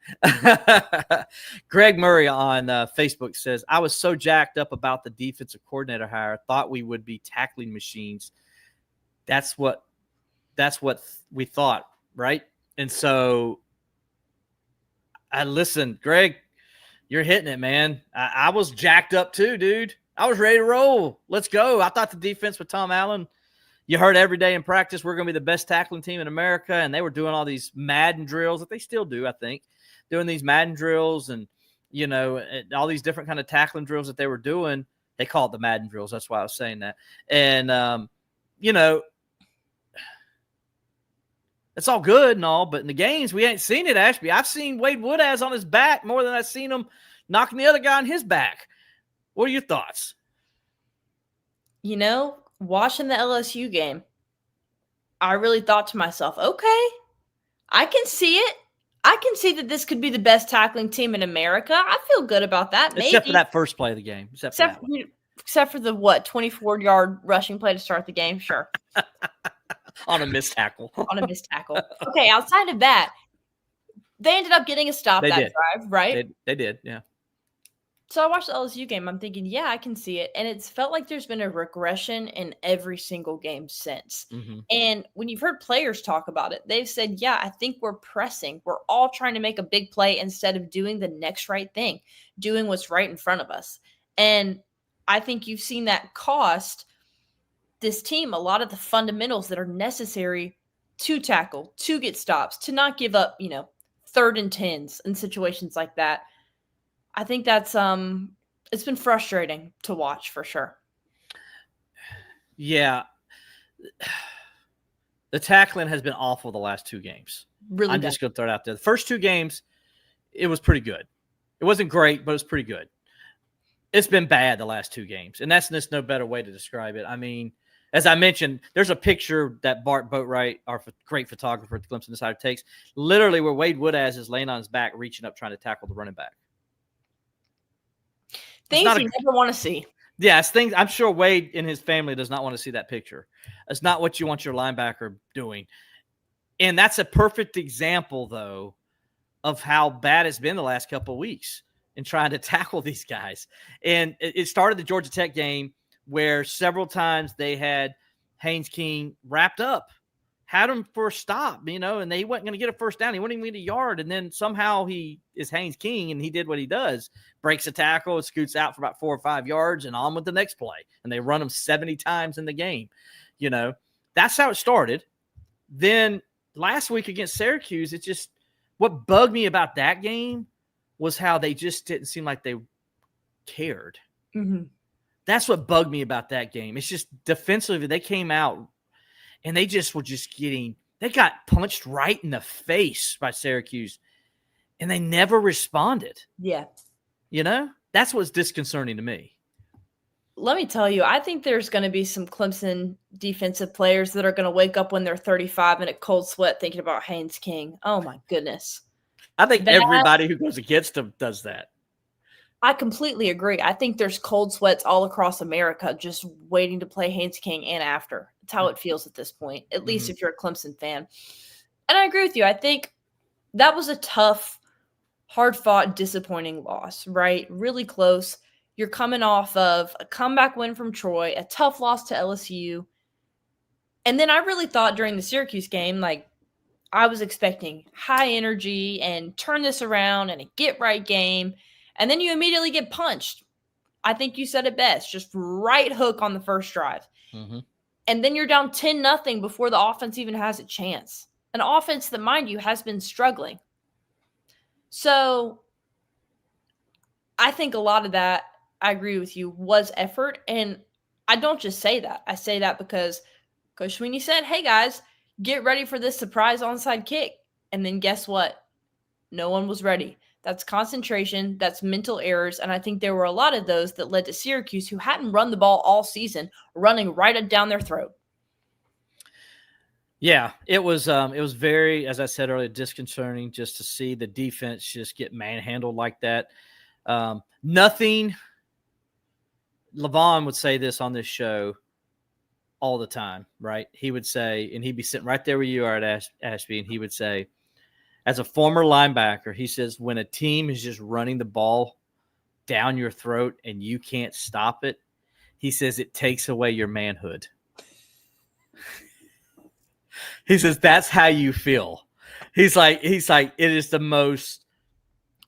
Greg Murray on Facebook says, I was so jacked up about the defensive coordinator hire. Thought we would be tackling machines. That's what we thought, right? And so I listened, Greg, you're hitting it, man. I was jacked up too, dude. I was ready to roll. Let's go. I thought the defense with Tom Allen, you heard every day in practice, we're going to be the best tackling team in America. And they were doing all these Madden drills that they still do, I think, doing these Madden drills and, all these different kind of tackling drills that they were doing. They call it the Madden drills. That's why I was saying that. And, it's all good and all, but in the games, we ain't seen it, Ashby. I've seen Wade Woodaz on his back more than I've seen him knocking the other guy on his back. What are your thoughts? Watching the LSU game, I really thought to myself, okay, I can see it. I can see that this could be the best tackling team in America. I feel good about that. Except for that first play of the game. Except for the 24-yard rushing play to start the game. Sure. On a missed tackle. Okay, outside of that, they ended up getting a stop drive, right? They did, yeah. So I watched the LSU game. I'm thinking, yeah, I can see it. And it's felt like there's been a regression in every single game since. Mm-hmm. And when you've heard players talk about it, they've said, yeah, I think we're pressing. We're all trying to make a big play instead of doing the next right thing, doing what's right in front of us. And I think you've seen that cost this team a lot of the fundamentals that are necessary to tackle, to get stops, to not give up, 3rd and 10s in situations like that. I think that's it's been frustrating to watch for sure. Yeah. The tackling has been awful the last 2 games. Really I'm just going to throw it out there. The first 2 games, it was pretty good. It wasn't great, but it was pretty good. It's been bad the last 2 games, and that's just no better way to describe it. I mean, as I mentioned, there's a picture that Bart Boatwright, our great photographer at Clemson Insider, takes, literally where Wade Woodaz is laying on his back, reaching up, trying to tackle the running back. Things you never want to see. Yeah, it's things I'm sure Wade and his family does not want to see that picture. It's not what you want your linebacker doing. And that's a perfect example, though, of how bad it's been the last couple of weeks in trying to tackle these guys. And it started the Georgia Tech game where several times they had Haynes King wrapped up, had him for a stop, and he wasn't going to get a first down. He wouldn't even get a yard. And then somehow he is Haynes King, and he did what he does, breaks a tackle, scoots out for about 4 or 5 yards, and on with the next play. And they run him 70 times in the game. That's how it started. Then last week against Syracuse, it just – what bugged me about that game was how they just didn't seem like they cared. Mm-hmm. That's what bugged me about that game. It's just defensively, they came out and they just were just they got punched right in the face by Syracuse and they never responded. Yeah. That's what's disconcerting to me. Let me tell you, I think there's going to be some Clemson defensive players that are going to wake up when they're 35 in a cold sweat thinking about Haynes King. Oh, my goodness. I think everybody who goes against him does that. I completely agree. I think there's cold sweats all across America just waiting to play Haynes King and after. It's how it feels at this point, at least if you're a Clemson fan. And I agree with you. I think that was a tough, hard-fought, disappointing loss, right? Really close. You're coming off of a comeback win from Troy, a tough loss to LSU. And then I really thought during the Syracuse game, I was expecting high energy and turn this around and a get-right game. And then you immediately get punched. I think you said it best. Just right hook on the first drive. Mm-hmm. And then you're down 10-0 before the offense even has a chance. An offense that, mind you, has been struggling. So I think a lot of that, I agree with you, was effort. And I don't just say that. I say that because Coach Swinney said, hey, guys, get ready for this surprise onside kick. And then guess what? No one was ready. That's concentration, that's mental errors, and I think there were a lot of those that led to Syracuse, who hadn't run the ball all season, running right down their throat. Yeah, it was very, as I said earlier, disconcerting just to see the defense just get manhandled like that. Nothing. Levon would say this on this show all the time, right? He would say, and he'd be sitting right there where you are at Ashby, and he would say, as a former linebacker, he says, when a team is just running the ball down your throat and you can't stop it, he says it takes away your manhood. He says that's how you feel. He's like, it is the most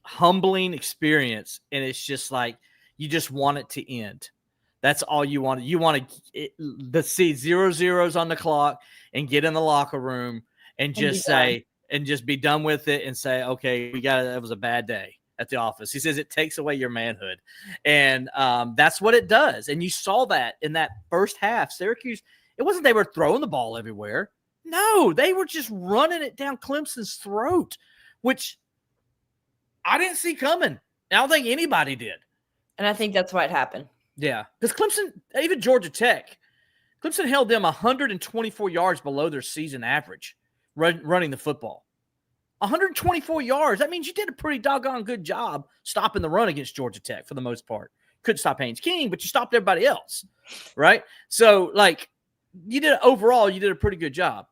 humbling experience, and it's just like you just want it to end. That's all you want. You want to see 0-0s on the clock and get in the locker room and just say and just be done with it and say, okay, it was a bad day at the office. He says it takes away your manhood, and that's what it does. And you saw that in that first half. Syracuse, it wasn't they were throwing the ball everywhere. No, they were just running it down Clemson's throat, which I didn't see coming. I don't think anybody did. And I think that's why it happened. Yeah, because Clemson, even Georgia Tech, Clemson held them 124 yards below their season average running the football. 124 yards. That means you did a pretty doggone good job stopping the run against Georgia Tech for the most part. Couldn't stop Haynes King, but you stopped everybody else, right? So, you did a pretty good job.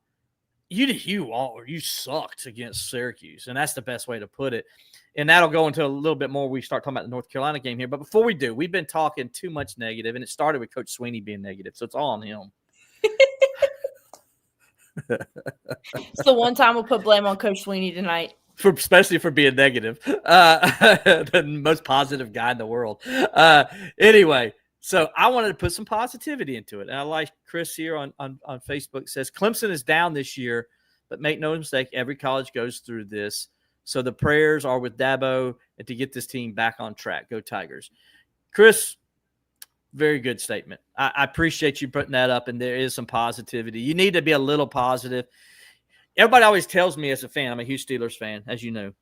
You sucked against Syracuse, and that's the best way to put it. And that'll go into a little bit more. We start talking about the North Carolina game here. But before we do, we've been talking too much negative, and it started with Coach Swinney being negative. So it's all on him. It's the one time we'll put blame on Coach Swinney tonight. Especially for being negative. The most positive guy in the world. Anyway, so I wanted to put some positivity into it. And I like Chris here on Facebook says, Clemson is down this year, but make no mistake, every college goes through this. So the prayers are with Dabo and to get this team back on track. Go Tigers. Chris, very good statement. I appreciate you putting that up, and there is some positivity. You need to be a little positive. Everybody always tells me as a fan, I'm a huge Steelers fan, as you know.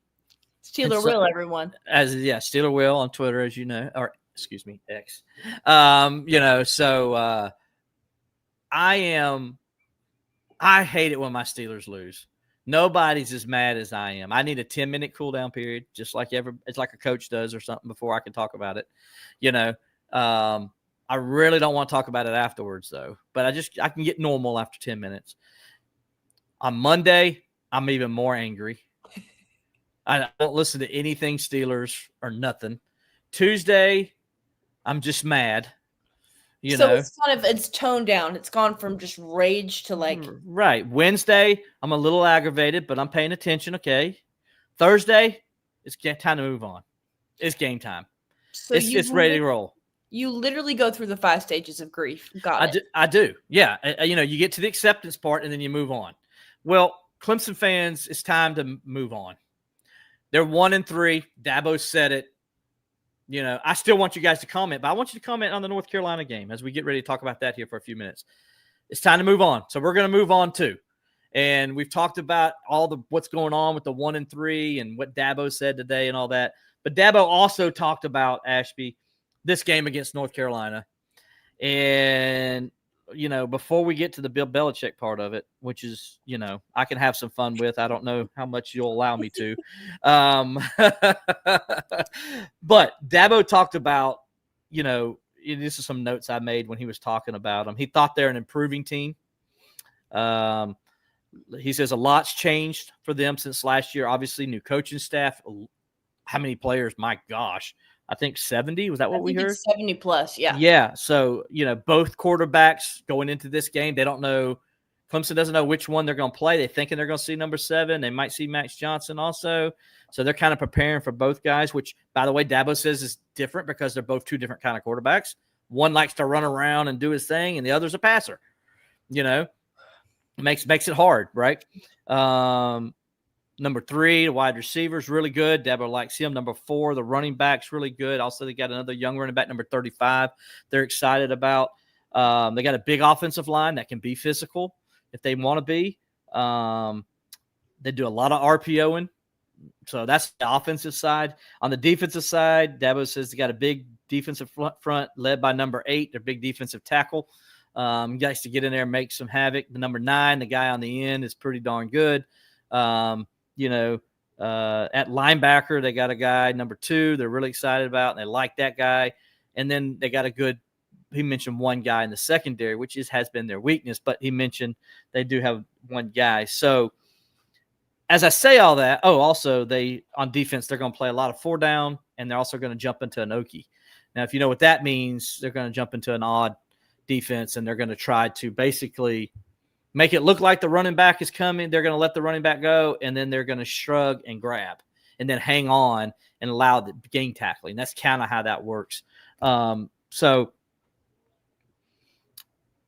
Steeler will, everyone. Steeler will on Twitter, as you know, or excuse me, X. I hate it when my Steelers lose. Nobody's as mad as I am. I need a 10-minute cool down period, just like it's like a coach does or something before I can talk about it. I really don't want to talk about it afterwards though, but I can get normal after 10 minutes. On Monday, I'm even more angry. I don't listen to anything Steelers or nothing. Tuesday, I'm just mad. It's toned down. It's gone from just rage to right. Wednesday, I'm a little aggravated, but I'm paying attention. Okay. Thursday, it's time to move on. It's game time. So it's ready to roll. You literally go through the 5 stages of grief. I do. Yeah. You get to the acceptance part and then you move on. Well, Clemson fans, it's time to move on. They're 1-3. Dabo said it. I still want you guys to comment, but I want you to comment on the North Carolina game as we get ready to talk about that here for a few minutes. It's time to move on. So we're going to move on too. And we've talked about what's going on with the 1-3 and what Dabo said today and all that. But Dabo also talked about, Ashby, this game against North Carolina. And, before we get to the Bill Belichick part of it, which is, I can have some fun with. I don't know how much you'll allow me to. But Dabo talked about, this is some notes I made when he was talking about them. He thought they're an improving team. He says a lot's changed for them since last year. Obviously, new coaching staff. How many players? My gosh. I think 70. Was that what we heard? 70 plus, yeah. Yeah. So, both quarterbacks going into this game, they don't know. Clemson doesn't know which one they're going to play. They're thinking they're going to see number 7. They might see Max Johnson also. So they're kind of preparing for both guys, which, by the way, Dabo says is different because they're both two different kind of quarterbacks. One likes to run around and do his thing, and the other's a passer. Makes it hard, right? Number 3, the wide receivers, really good. Dabo likes him. Number 4, the running back's really good. Also, they got another young running back, number 35, they're excited about. They got a big offensive line that can be physical if they want to be. They do a lot of RPOing. So that's the offensive side. On the defensive side, Dabo says they got a big defensive front led by number 8, their big defensive tackle. Guys to get in there and make some havoc. The number 9, the guy on the end, is pretty darn good. At linebacker, they got a guy, number 2, they're really excited about, and they like that guy. And then they got he mentioned one guy in the secondary, which has been their weakness, but he mentioned they do have one guy. So as I say all that, also on defense, they're going to play a lot of 4 down, and they're also going to jump into an Okie. Now, if you know what that means, they're going to jump into an odd defense, and they're going to try to basically make it look like the running back is coming. They're going to let the running back go, and then they're going to shrug and grab and then hang on and allow the game tackling. That's kind of how that works. So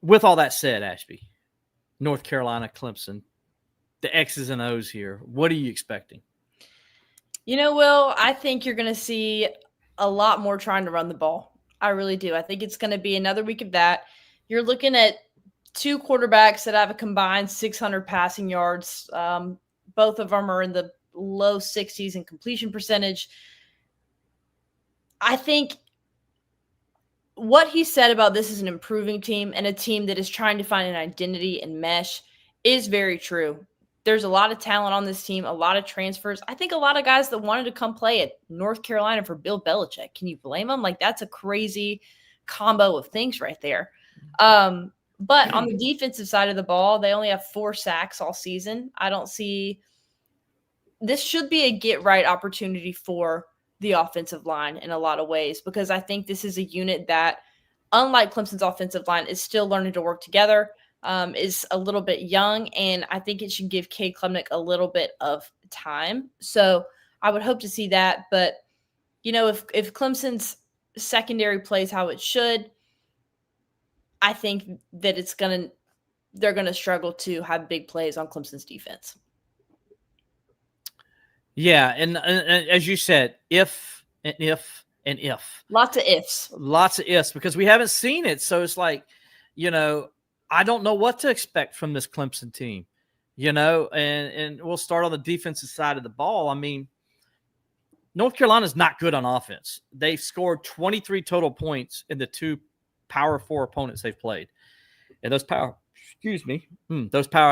with all that said, Ashby, North Carolina, Clemson, the X's and O's here, what are you expecting? Will, I think you're going to see a lot more trying to run the ball. I really do. I think it's going to be another week of that. You're looking at 2 quarterbacks that have a combined 600 passing yards. Both of them are in the low 60s in completion percentage. I think what he said about this is an improving team and a team that is trying to find an identity and mesh is very true. There's a lot of talent on this team, a lot of transfers. I think a lot of guys that wanted to come play at North Carolina for Bill Belichick. Can you blame them? That's a crazy combo of things right there. But on the defensive side of the ball, they only have 4 sacks all season. I don't see – this should be a get-right opportunity for the offensive line in a lot of ways, because I think this is a unit that, unlike Clemson's offensive line, is still learning to work together, is a little bit young, and I think it should give Cade Klubnik a little bit of time. So I would hope to see that. But, if Clemson's secondary plays how it should, I think that they're going to struggle to have big plays on Clemson's defense. Yeah, and as you said, if. Lots of ifs, because we haven't seen it. So it's like, I don't know what to expect from this Clemson team, and we'll start on the defensive side of the ball. I mean, North Carolina's not good on offense. They've scored 23 total points in the 2 Power 4 opponents they've played. And those I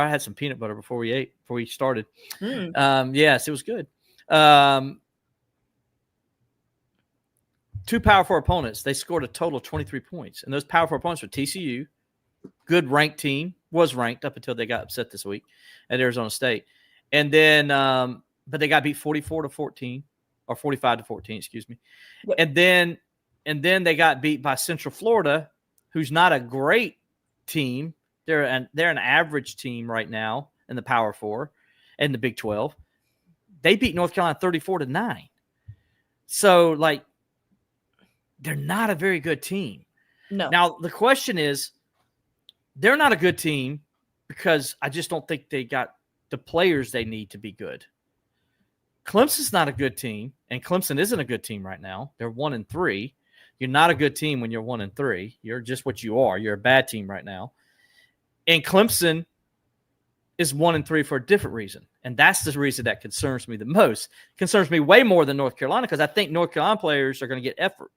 had some peanut butter before we started. Yes, it was good. 2 Power 4 opponents, they scored a total of 23 points. And those Power 4 opponents were TCU, good ranked team, was ranked up until they got upset this week at Arizona State. And then, but they got beat 44-14 or 45-14, excuse me. And then they got beat by Central Florida, who's not a great team. They're an average team right now in the Power 4 and the Big 12. They beat North Carolina 34-9. So, they're not a very good team. No. Now, the question is, they're not a good team because I just don't think they got the players they need to be good. Clemson's not a good team, and Clemson isn't a good team right now. They're 1-3. You're not a good team when you're 1-3. You're just what you are. You're a bad team right now. And Clemson is 1-3 for a different reason. And that's the reason that concerns me the most. It concerns me way more than North Carolina, because I think North Carolina players are going to get effort.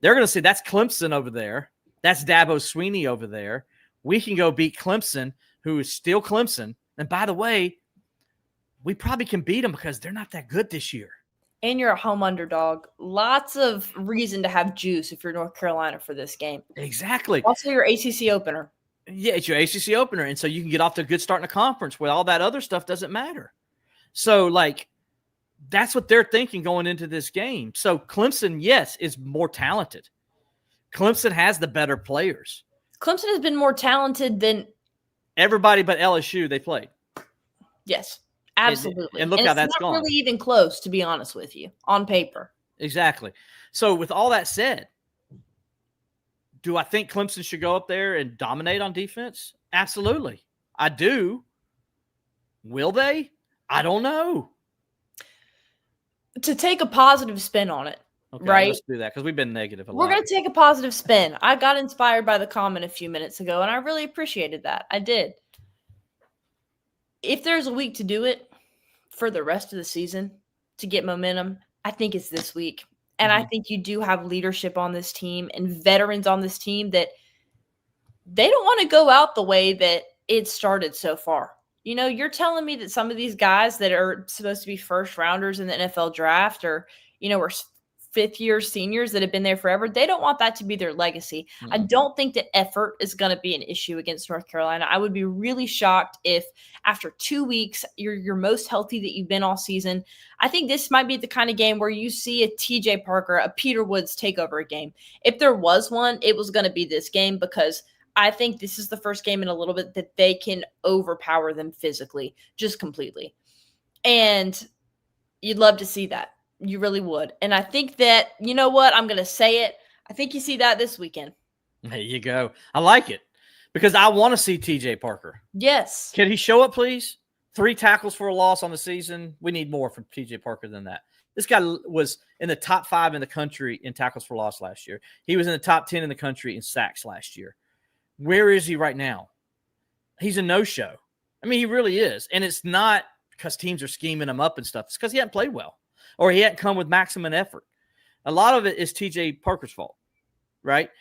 They're going to say, that's Clemson over there. That's Dabo Swinney over there. We can go beat Clemson, who is still Clemson. And by the way, we probably can beat them because they're not that good this year. And you're a home underdog. Lots of reason to have juice if you're North Carolina for this game. Exactly. Also your ACC opener. Yeah, it's your ACC opener. And so you can get off to a good start in a conference where all that other stuff doesn't matter. So, that's what they're thinking going into this game. So Clemson, yes, is more talented. Clemson has the better players. Clemson has been more talented than everybody but LSU they played. Yes, absolutely. And look how that's gone. It's not really even close, to be honest with you, on paper. Exactly. So with all that said, do I think Clemson should go up there and dominate on defense? Absolutely. I do. Will they? I don't know. To take a positive spin on it, okay, right? Let's do that because we've been negative a lot. We're going to take a positive spin. I got inspired by the comment a few minutes ago, and I really appreciated that. I did. If there's a week to do it for the rest of the season, to get momentum, I think it's this week. And I think you do have leadership on this team and veterans on this team that they don't want to go out the way that it started so far. You know, you're telling me that some of these guys that are supposed to be first rounders in the NFL draft or, you know, are fifth year seniors that have been there forever, they don't want that to be their legacy. I don't think that effort is going to be an issue against North Carolina. I would be really shocked if after 2 weeks, you're your most healthy that you've been all season. I think this might be the kind of game where you see a TJ Parker, a Peter Woods take over a game. If there was one, it was going to be this game because I think this is the first game in a little bit that they can overpower them physically, just completely. And you'd love to see that. You really would. And I think that, you know what? I'm going to say it. I think you see that this weekend. There you go. I like it because I want to see TJ Parker. Yes. Can he show up, please? 3 tackles for a loss on the season. We need more from TJ Parker than that. This guy was in the top 5 in the country in tackles for loss last year. He was in the top 10 in the country in sacks last year. Where is he right now? He's a no-show. I mean, he really is. And it's not because teams are scheming him up and stuff. It's because he hadn't played well or he hadn't come with maximum effort. A lot of it is TJ Parker's fault, right?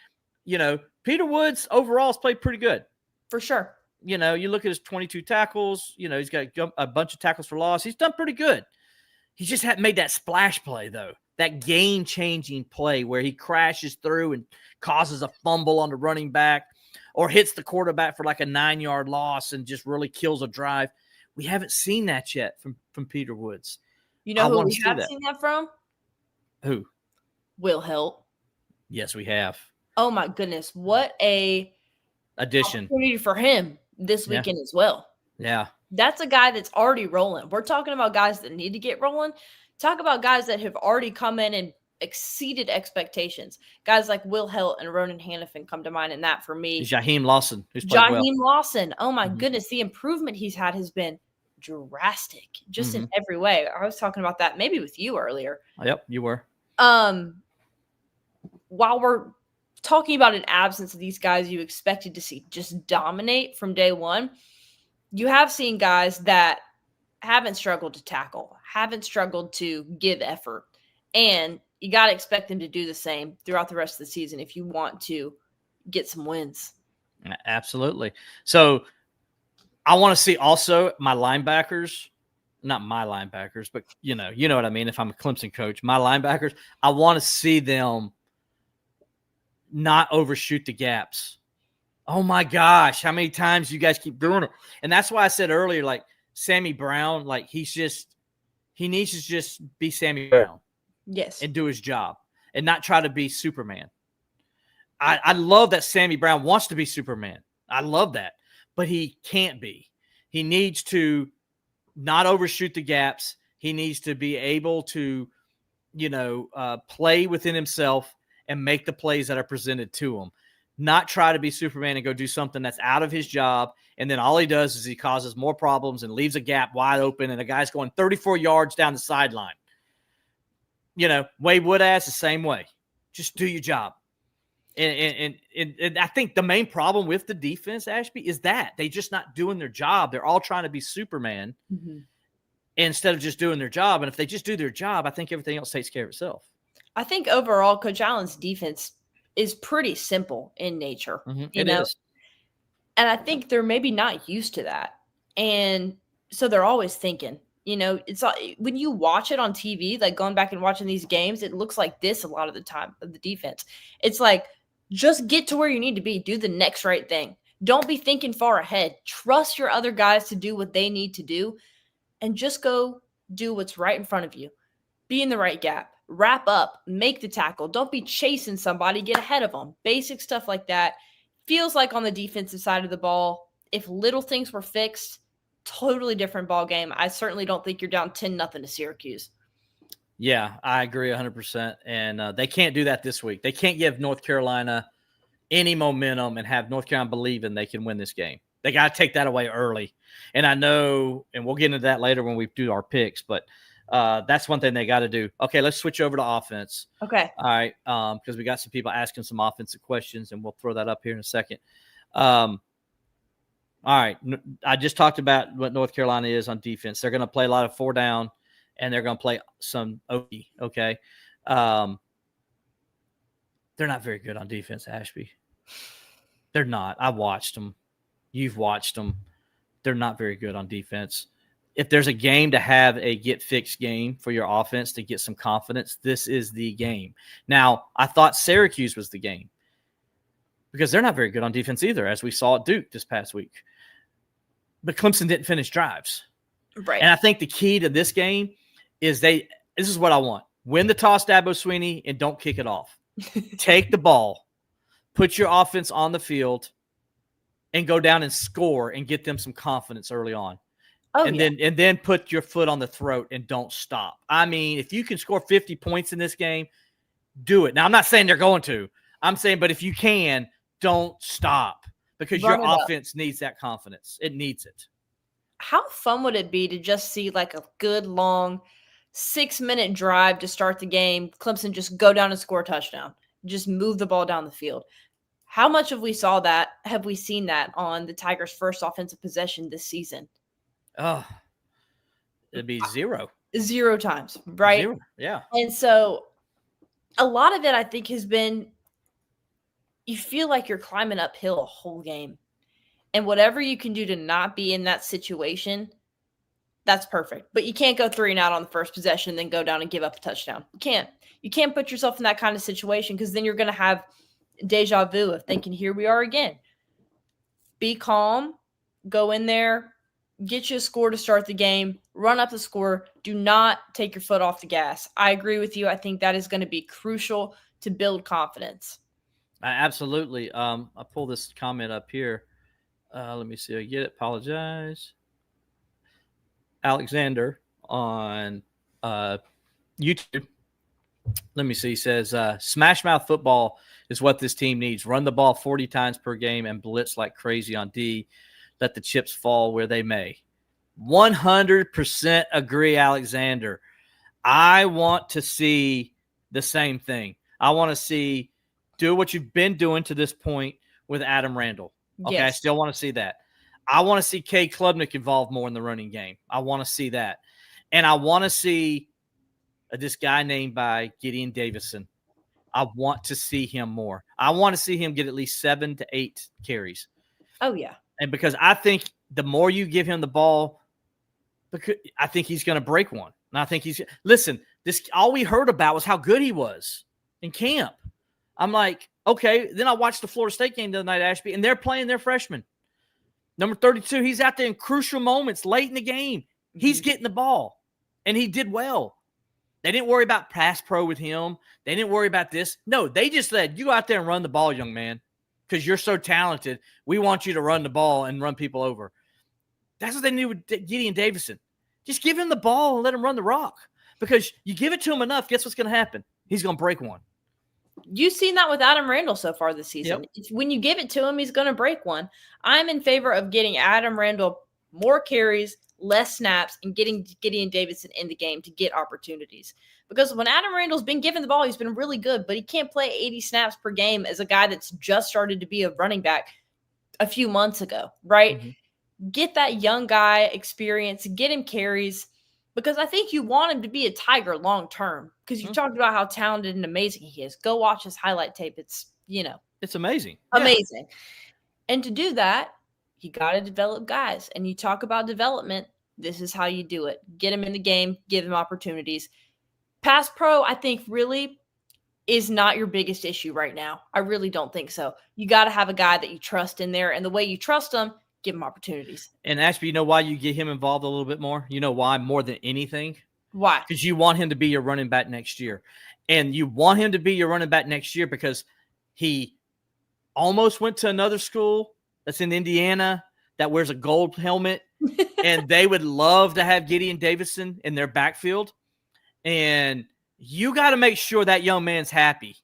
You know, Peter Woods overall has played pretty good. For sure. You know, you look at his 22 tackles. You know, he's got a bunch of tackles for loss. He's done pretty good. He just hadn't made that splash play, though. That game-changing play where he crashes through and causes a fumble on the running back or hits the quarterback for like a 9-yard loss and just really kills a drive. We haven't seen that yet from Peter Woods. You know who we have seen that from? Who? Will Hill. Yes, we have. Oh, my goodness. What a addition opportunity for him this weekend as well. Yeah. That's a guy that's already rolling. We're talking about guys that need to get rolling. Talk about guys that have already come in and exceeded expectations. Guys like Will Hill and Ronan Hannafin come to mind in that for me. Jaheim Lawson. Lawson. Oh, my goodness. The improvement he's had has been drastic just in every way. I was talking about that maybe with you earlier. Yep, you were. While we're talking about an absence of these guys you expected to see just dominate from day one, you have seen guys that haven't struggled to tackle, haven't struggled to give effort, and you got to expect them to do the same throughout the rest of the season if you want to get some wins. Absolutely. So I want to see also my linebackers, not my linebackers, but you know what I mean. If I'm a Clemson coach, my linebackers, I want to see them not overshoot the gaps. Oh my gosh, how many times you guys keep doing it? And that's why I said earlier, like Sammy Brown, like he needs to just be Sammy Brown. Yes. And do his job and not try to be Superman. I love that Sammy Brown wants to be Superman. I love that. But he can't be. He needs to not overshoot the gaps. He needs to be able to, play within himself and make the plays that are presented to him. Not try to be Superman and go do something that's out of his job. And then all he does is he causes more problems and leaves a gap wide open. And the guy's going 34 yards down the sideline. Wade Woodaz the same way. Just do your job. And I think the main problem with the defense, Ashby, is that they're just not doing their job. They're all trying to be Superman instead of just doing their job. And if they just do their job, I think everything else takes care of itself. I think overall, Coach Allen's defense is pretty simple in nature. It is. And I think they're maybe not used to that. And so they're always thinking, it's when you watch it on TV, like going back and watching these games, it looks like this a lot of the time of the defense. It's like, just get to where you need to be. Do the next right thing. Don't be thinking far ahead. Trust your other guys to do what they need to do and just go do what's right in front of you. Be in the right gap. Wrap up. Make the tackle. Don't be chasing somebody. Get ahead of them. Basic stuff like that. Feels like on the defensive side of the ball, if little things were fixed, totally different ball game. I certainly don't think you're down 10-0 to Syracuse. Yeah, I agree 100%. And they can't do that this week. They can't give North Carolina any momentum and have North Carolina believing they can win this game. They got to take that away early. And I know, and we'll get into that later when we do our picks, but that's one thing they got to do. Okay, let's switch over to offense. Okay. All right, because we got some people asking some offensive questions, and we'll throw that up here in a second. All right, I just talked about what North Carolina is on defense. They're going to play a lot of 4 down and they're going to play some OT, okay? They're not very good on defense, Ashby. They're not. I watched them. You've watched them. They're not very good on defense. If there's a game to have a get-fixed game for your offense to get some confidence, this is the game. Now, I thought Syracuse was the game because they're not very good on defense either, as we saw at Duke this past week. But Clemson didn't finish drives. Right. And I think the key to this game is this is what I want. Win the toss, Dabo Swinney, and don't kick it off. Take the ball, put your offense on the field, and go down and score and get them some confidence early on. Oh, and then put your foot on the throat and don't stop. I mean, if you can score 50 points in this game, do it. Now, I'm not saying they're going to. I'm saying, but if you can, don't stop because your offense needs that confidence. It needs it. How fun would it be to just see like a good long 6-minute drive to start the game? Clemson just go down and score a touchdown. Just move the ball down the field. How much have we seen that on the Tigers' first offensive possession this season? Oh, it'd be 0. 0 times, right? 0, yeah. And so a lot of it, I think, has been you feel like you're climbing uphill a whole game. And whatever you can do to not be in that situation, that's perfect. But you can't go 3 and out on the first possession and then go down and give up a touchdown. You can't. You can't put yourself in that kind of situation because then you're going to have deja vu of thinking, here we are again. Be calm. Go in there. Get you a score to start the game. Run up the score. Do not take your foot off the gas. I agree with you. I think that is going to be crucial to build confidence. Absolutely. I pull this comment up here. Let me see. I get it. Apologize. Alexander on YouTube. Let me see. He says, smash mouth football is what this team needs. Run the ball 40 times per game and blitz like crazy on D. Let the chips fall where they may. 100% agree, Alexander. I want to see the same thing. I want to see do what you've been doing to this point with Adam Randall. Okay, yes. I still want to see that. I want to see Cade Klubnik involved more in the running game. I want to see that. And I want to see this guy named by Gideon Davison. I want to see him more. I want to see him get at least 7 to 8 carries. Oh, yeah. And because I think the more you give him the ball, because I think he's going to break one. And I think listen, all we heard about was how good he was in camp. I'm like, okay. Then I watched the Florida State game the other night, Ashby, and they're playing their freshman. Number 32, he's out there in crucial moments late in the game. He's getting the ball, and he did well. They didn't worry about pass pro with him. They didn't worry about this. No, they just said, you go out there and run the ball, young man, because you're so talented. We want you to run the ball and run people over. That's what they knew with Gideon Davison. Just give him the ball and let him run the rock, because you give it to him enough, guess what's going to happen? He's going to break one. You've seen that with Adam Randall so far this season. Yep. When you give it to him, he's going to break one. I'm in favor of getting Adam Randall more carries, less snaps, and getting Gideon Davison in the game to get opportunities. Because when Adam Randall's been given the ball, he's been really good, but he can't play 80 snaps per game as a guy that's just started to be a running back a few months ago, right? Mm-hmm. Get that young guy experience, get him carries, because I think you want him to be a Tiger long term, because you talked about how talented and amazing he is. Go watch his highlight tape. It's, it's amazing. Amazing. Yeah. And to do that, you got to develop guys. And you talk about development. This is how you do it. Get him in the game, give him opportunities. Pass pro, I think, really is not your biggest issue right now. I really don't think so. You got to have a guy that you trust in there. And the way you trust him, give him opportunities. And Ashby, you know why you get him involved a little bit more? You know why more than anything? Why? Because you want him to be your running back next year. And you want him to be your running back next year because he almost went to another school that's in Indiana that wears a gold helmet. And they would love to have Gideon Davison in their backfield. And you got to make sure that young man's happy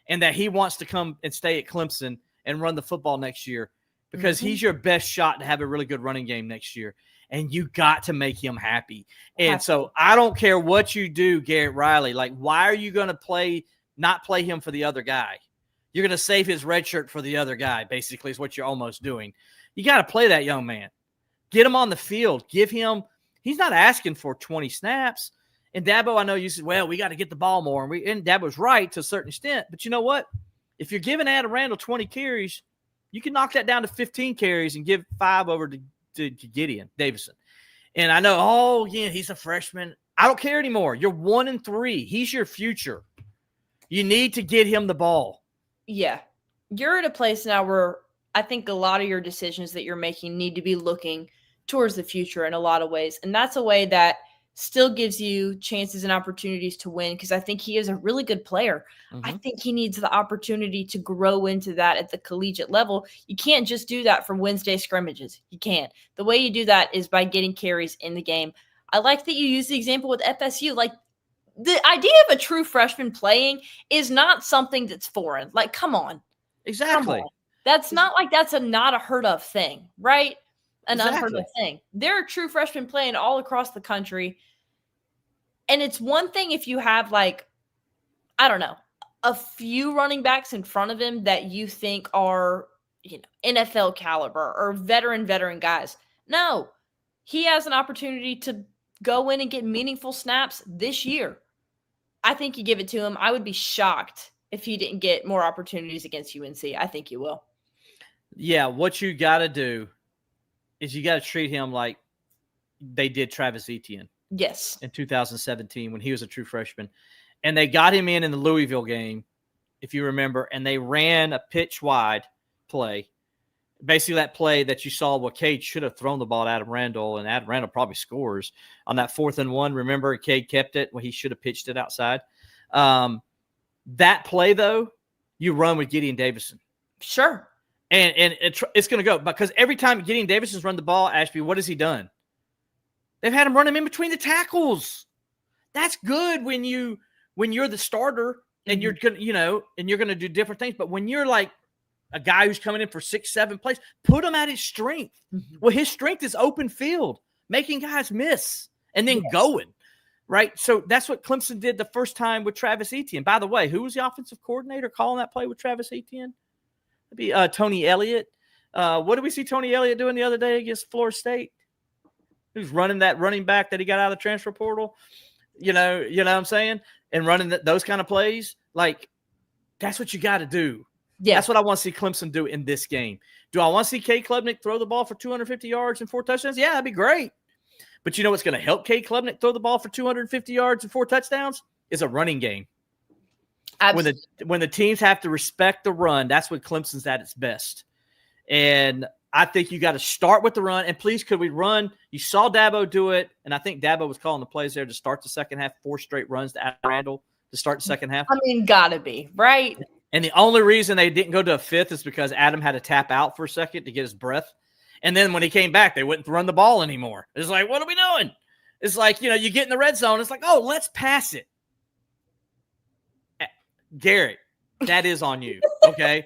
and that he wants to come and stay at Clemson and run the football next year, because he's your best shot to have a really good running game next year. And you got to make him happy. And so I don't care what you do, Garrett Riley. Like, why are you going to not play him for the other guy? You're going to save his red shirt for the other guy, basically, is what you're almost doing. You got to play that young man. Get him on the field. Give him He's not asking for 20 snaps. And Dabo, I know you said, well, we got to get the ball more. And Dabo's right to a certain extent. But you know what? If you're giving Adam Randall 20 carries, you can knock that down to 15 carries and give 5 over to Gideon Davison. And I know, oh, yeah, he's a freshman. I don't care anymore. You're 1-3. He's your future. You need to get him the ball. Yeah. You're at a place now where I think a lot of your decisions that you're making need to be looking towards the future in a lot of ways. And that's a way that still gives you chances and opportunities to win, because I think he is a really good player. I think he needs the opportunity to grow into that at the collegiate level. You can't just do that for Wednesday scrimmages. You can't. The way you do that is by getting carries in the game. I like that you use the example with FSU. Like, the idea of a true freshman playing is not something that's foreign. Like, come on. Exactly. Come on. That's not like that's not a heard of thing, right? An unheard Exactly. of thing. There are true freshmen playing all across the country. And it's one thing if you have, like, I don't know, a few running backs in front of him that you think are, NFL caliber or veteran guys. No, he has an opportunity to go in and get meaningful snaps this year. I think you give it to him. I would be shocked if he didn't get more opportunities against UNC. I think you will. Yeah, what you got to do is you got to treat him like they did Travis Etienne. Yes. In 2017 when he was a true freshman. And they got him in the Louisville game, if you remember, and they ran a pitch wide play. Basically that play that you saw where Cade should have thrown the ball at Adam Randall, and Adam Randall probably scores on that 4th and 1. Remember, Cade kept it when he should have pitched it outside. That play, though, you run with Gideon Davison. Sure. And it's going to go because every time Gideon Davison's run the ball, Ashby, what has he done? They've had him run him in between the tackles. That's good when you're the starter and you're gonna, and you're gonna do different things. But when you're like a guy who's coming in for 6-7 plays, put him at his strength. Well, his strength is open field, making guys miss and then going. Right. So that's what Clemson did the first time with Travis Etienne. By the way, who was the offensive coordinator calling that play with Travis Etienne? It'd be Tony Elliott. What did we see Tony Elliott doing the other day against Florida State? Who's running that running back that he got out of the transfer portal? You know what I'm saying? And running those kind of plays. Like, that's what you got to do. Yeah. That's what I want to see Clemson do in this game. Do I want to see Cade Klubnik throw the ball for 250 yards and 4 touchdowns? Yeah, that'd be great. But you know what's going to help Cade Klubnik throw the ball for 250 yards and 4 touchdowns? Is a running game. Absolutely. When the teams have to respect the run, that's when Clemson's at its best. And I think you got to start with the run. And please, could we run? You saw Dabo do it, and I think Dabo was calling the plays there to start the second half, 4 straight runs to Adam Randall to start the second half. I mean, gotta be, right? And the only reason they didn't go to a 5th is because Adam had to tap out for a second to get his breath. And then when he came back, they wouldn't run the ball anymore. It's like, what are we doing? It's like, you get in the red zone. It's like, oh, let's pass it. Garrett, that is on you, okay?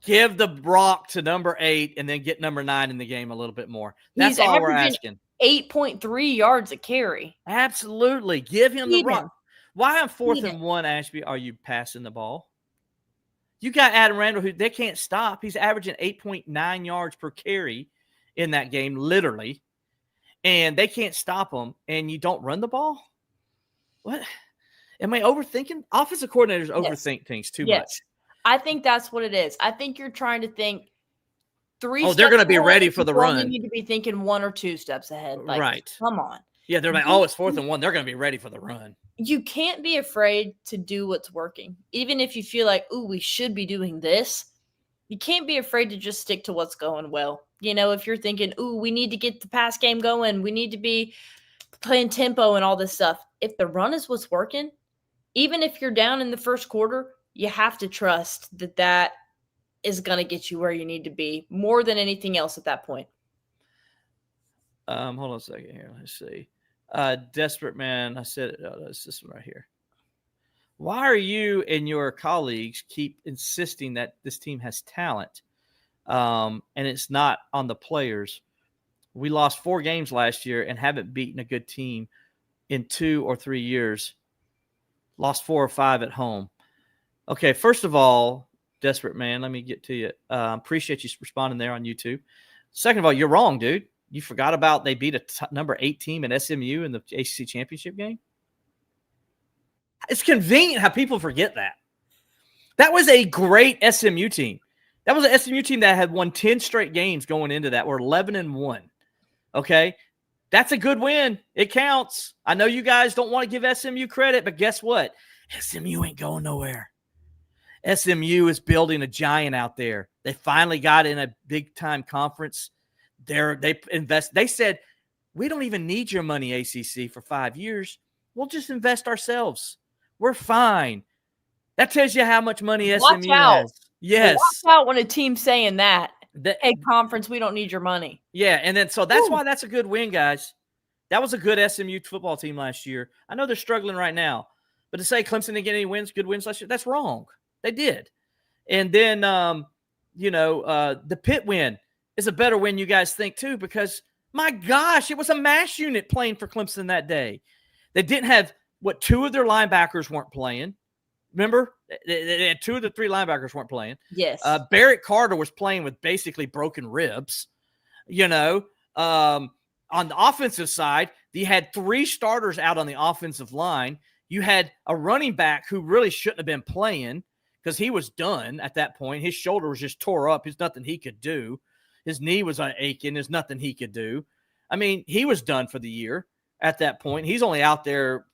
Give the rock to number 8 and then get number 9 in the game a little bit more. That's all we're asking. 8.3 yards a carry. Absolutely. Give him the rock. Why on 4th and 1, Ashby, are you passing the ball? You got Adam Randall, who they can't stop. He's averaging 8.9 yards per carry in that game, literally. And they can't stop him, and you don't run the ball? What? Am I overthinking? Offensive coordinators overthink things too much. I think that's what it is. I think you're trying to think 3 steps they're going to be ahead ready for the run. You need to be thinking 1 or 2 steps ahead. Like, right. Come on. Yeah, they're like, oh, it's 4th and 1. They're going to be ready for the run. You can't be afraid to do what's working. Even if you feel like, ooh, we should be doing this, you can't be afraid to just stick to what's going well. If you're thinking, ooh, we need to get the pass game going, we need to be playing tempo and all this stuff. If the run is what's working, even if you're down in the first quarter, you have to trust that is going to get you where you need to be more than anything else at that point. Hold on a second here. Let's see. Desperate Man. I said it. Oh, it's this one right here. Why are you and your colleagues keep insisting that this team has talent and it's not on the players? We lost 4 games last year and haven't beaten a good team in 2 or 3 years. Lost 4 or 5 at home. Okay, first of all, Desperate Man, let me get to you. Appreciate you responding there on YouTube. Second of all, you're wrong, dude. You forgot about they beat a number 8 team in SMU in the ACC championship game? It's convenient how people forget that. That was a great SMU team. That was an SMU team that had won 10 straight games going into that. We're 11-1. Okay? That's a good win. It counts. I know you guys don't want to give SMU credit, but guess what? SMU ain't going nowhere. SMU is building a giant out there. They finally got in a big-time conference. They said, we don't even need your money, ACC, for 5 years. We'll just invest ourselves. We're fine. That tells you how much money SMU has. Yes. Watch out when a team's saying that. Hey, conference, we don't need your money. Yeah, and then so that's why that's a good win, guys. That was a good SMU football team last year. I know they're struggling right now, but to say Clemson didn't get any good wins last year, that's wrong. They did. And then, the Pitt win is a better win, you guys think, too, because, my gosh, it was a mash unit playing for Clemson that day. They didn't have, two of their linebackers weren't playing. Remember? They had 2 of the 3 linebackers weren't playing. Yes. Barrett Carter was playing with basically broken ribs. On the offensive side, you had 3 starters out on the offensive line. You had a running back who really shouldn't have been playing because he was done at that point. His shoulder was just tore up. There's nothing he could do. His knee was aching. There's nothing he could do. I mean, he was done for the year at that point. He's only out there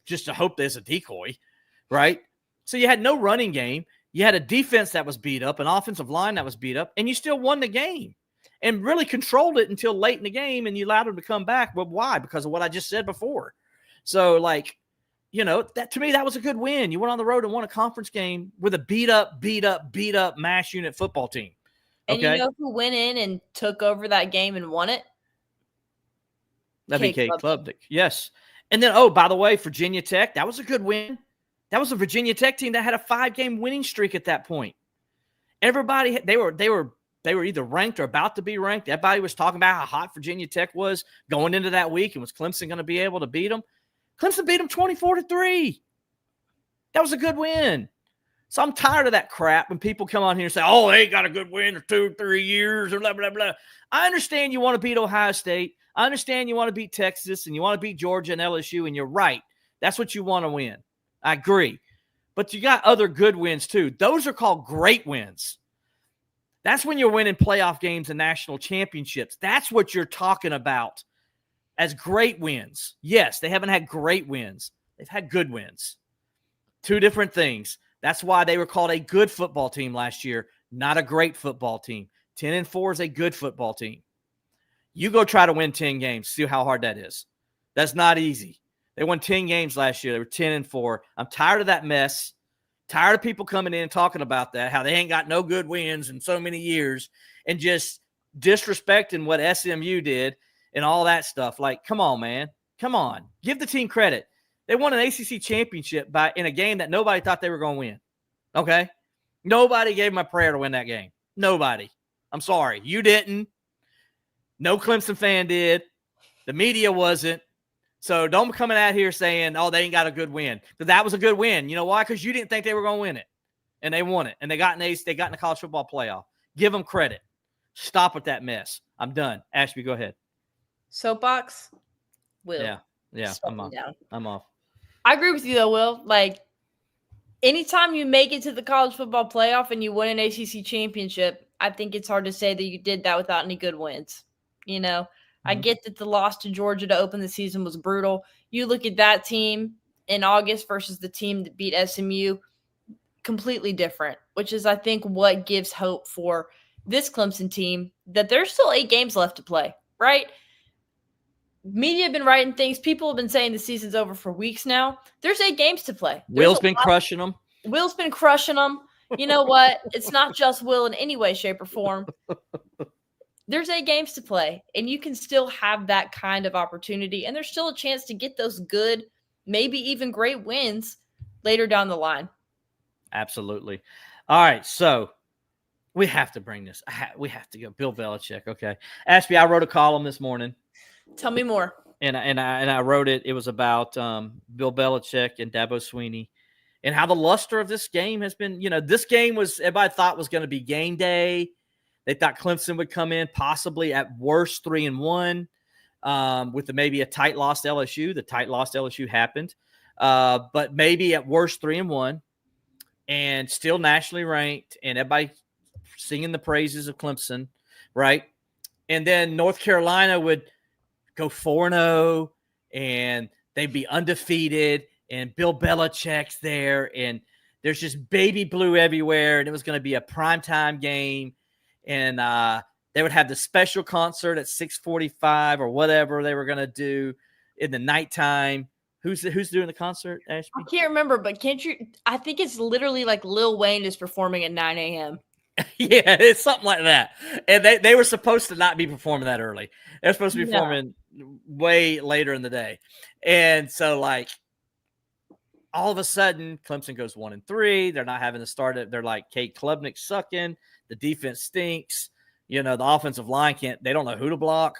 just to hope there's a decoy, right? So you had no running game. You had a defense that was beat up, an offensive line that was beat up, and you still won the game and really controlled it until late in the game, and you allowed them to come back. But why? Because of what I just said before. So, that to me, that was a good win. You went on the road and won a conference game with a beat up mash unit football team. And okay? you know who went in and took over that game and won it? That'd be Kate Klubnik. Yes. And then, by the way, Virginia Tech, that was a good win. That was a Virginia Tech team that had a 5-game winning streak at that point. Everybody, they were either ranked or about to be ranked. Everybody was talking about how hot Virginia Tech was going into that week, and was Clemson going to be able to beat them? Clemson beat them 24-3. That was a good win. So I'm tired of that crap when people come on here and say, oh, they got a good win for 2 or 3 years or blah, blah, blah. I understand you want to beat Ohio State. I understand you want to beat Texas and you want to beat Georgia and LSU, and you're right. That's what you want to win. I agree. But you got other good wins too. Those are called great wins. That's when you're winning playoff games and national championships. That's what you're talking about as great wins. Yes, they haven't had great wins. They've had good wins. 2 different things. That's why they were called a good football team last year, not a great football team. 10-4 is a good football team. You go try to win 10 games. See how hard that is. That's not easy. They won 10 games last year. They were 10-4. I'm tired of that mess. Tired of people coming in and talking about that, how they ain't got no good wins in so many years, and just disrespecting what SMU did and all that stuff. Like, come on, man. Come on. Give the team credit. They won an ACC championship in a game that nobody thought they were going to win. Okay? Nobody gave them a prayer to win that game. Nobody. I'm sorry. You didn't. No Clemson fan did. The media wasn't. So don't be coming out here saying, oh, they ain't got a good win. Because that was a good win. You know why? Because you didn't think they were going to win it. And they won it. And they got in the college football playoff. Give them credit. Stop with that mess. I'm done. Ashby, go ahead. Soapbox? Will. Yeah. I'm off. I'm off. I agree with you, though, Will. Like, anytime you make it to the college football playoff and you win an ACC championship, I think it's hard to say that you did that without any good wins. I get that the loss to Georgia to open the season was brutal. You look at that team in August versus the team that beat SMU, completely different, which is, I think, what gives hope for this Clemson team, that there's still 8 games left to play, right? Media have been writing things. People have been saying the season's over for weeks now. There's 8 games to play. Will's been crushing them. Will's been crushing them. You know what? It's not just Will in any way, shape, or form. There's 8 games to play, and you can still have that kind of opportunity, and there's still a chance to get those good, maybe even great wins later down the line. Absolutely. All right, so we have to bring this. We have to go. Bill Belichick, okay. Ashby, I wrote a column this morning. Tell me more. And I wrote it. It was about Bill Belichick and Dabo Swinney and how the luster of this game has been. This game was, everybody thought was going to be game day. They thought Clemson would come in possibly at worst 3-1 with maybe a tight loss to LSU. The tight loss to LSU happened, but maybe at worst 3-1 and still nationally ranked, and everybody singing the praises of Clemson, right? And then North Carolina would go 4-0 and they'd be undefeated, and Bill Belichick's there, and there's just baby blue everywhere, and it was going to be a primetime game, and they would have the special concert at 6:45 or whatever they were going to do in the nighttime. Who's doing the concert, Ashby? I can't remember, but can't you? I think it's literally like Lil Wayne is performing at 9 a.m. Yeah, it's something like that. And they were supposed to not be performing that early. They're supposed to be performing way later in the day. And so, like, all of a sudden, Clemson goes 1-3. They're not having to start it. They're like, Kate Klubnik's sucking. The defense stinks. You know, the offensive line they don't know who to block.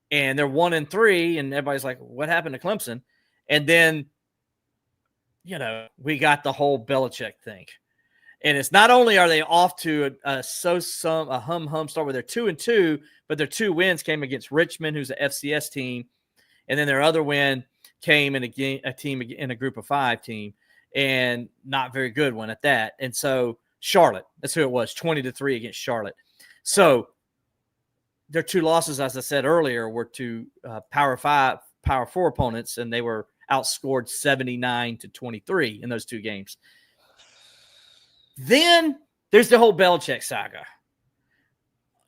And they're 1-3. And everybody's like, what happened to Clemson? And then, you know, we got the whole Belichick thing. And it's not only are they off to a hum start where they're 2-2, but their 2 wins came against Richmond, who's an FCS team. And then their other win came in a team in a group of 5 team, and not very good one at that. And so Charlotte, that's who it was, 20-3 against Charlotte. So their 2 losses, as I said earlier, were to Power 4 opponents, and they were outscored 79-23 in those 2 games. Then there's the whole Belichick saga,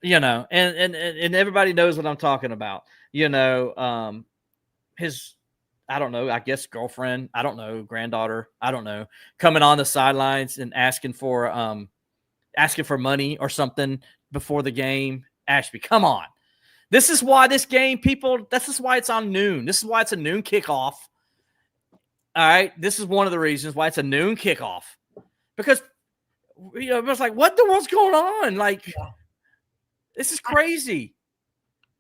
you know, and everybody knows what I'm talking about. You know, his, I don't know, I guess girlfriend, I don't know, granddaughter, I don't know, coming on the sidelines and asking for money or something before the game. Ashby, come on. This is why this game, people, this is why it's on noon. This is why it's a noon kickoff. All right. This is one of the reasons why it's a noon kickoff, because, you know, it was like, what the world's going on? Like, this is crazy.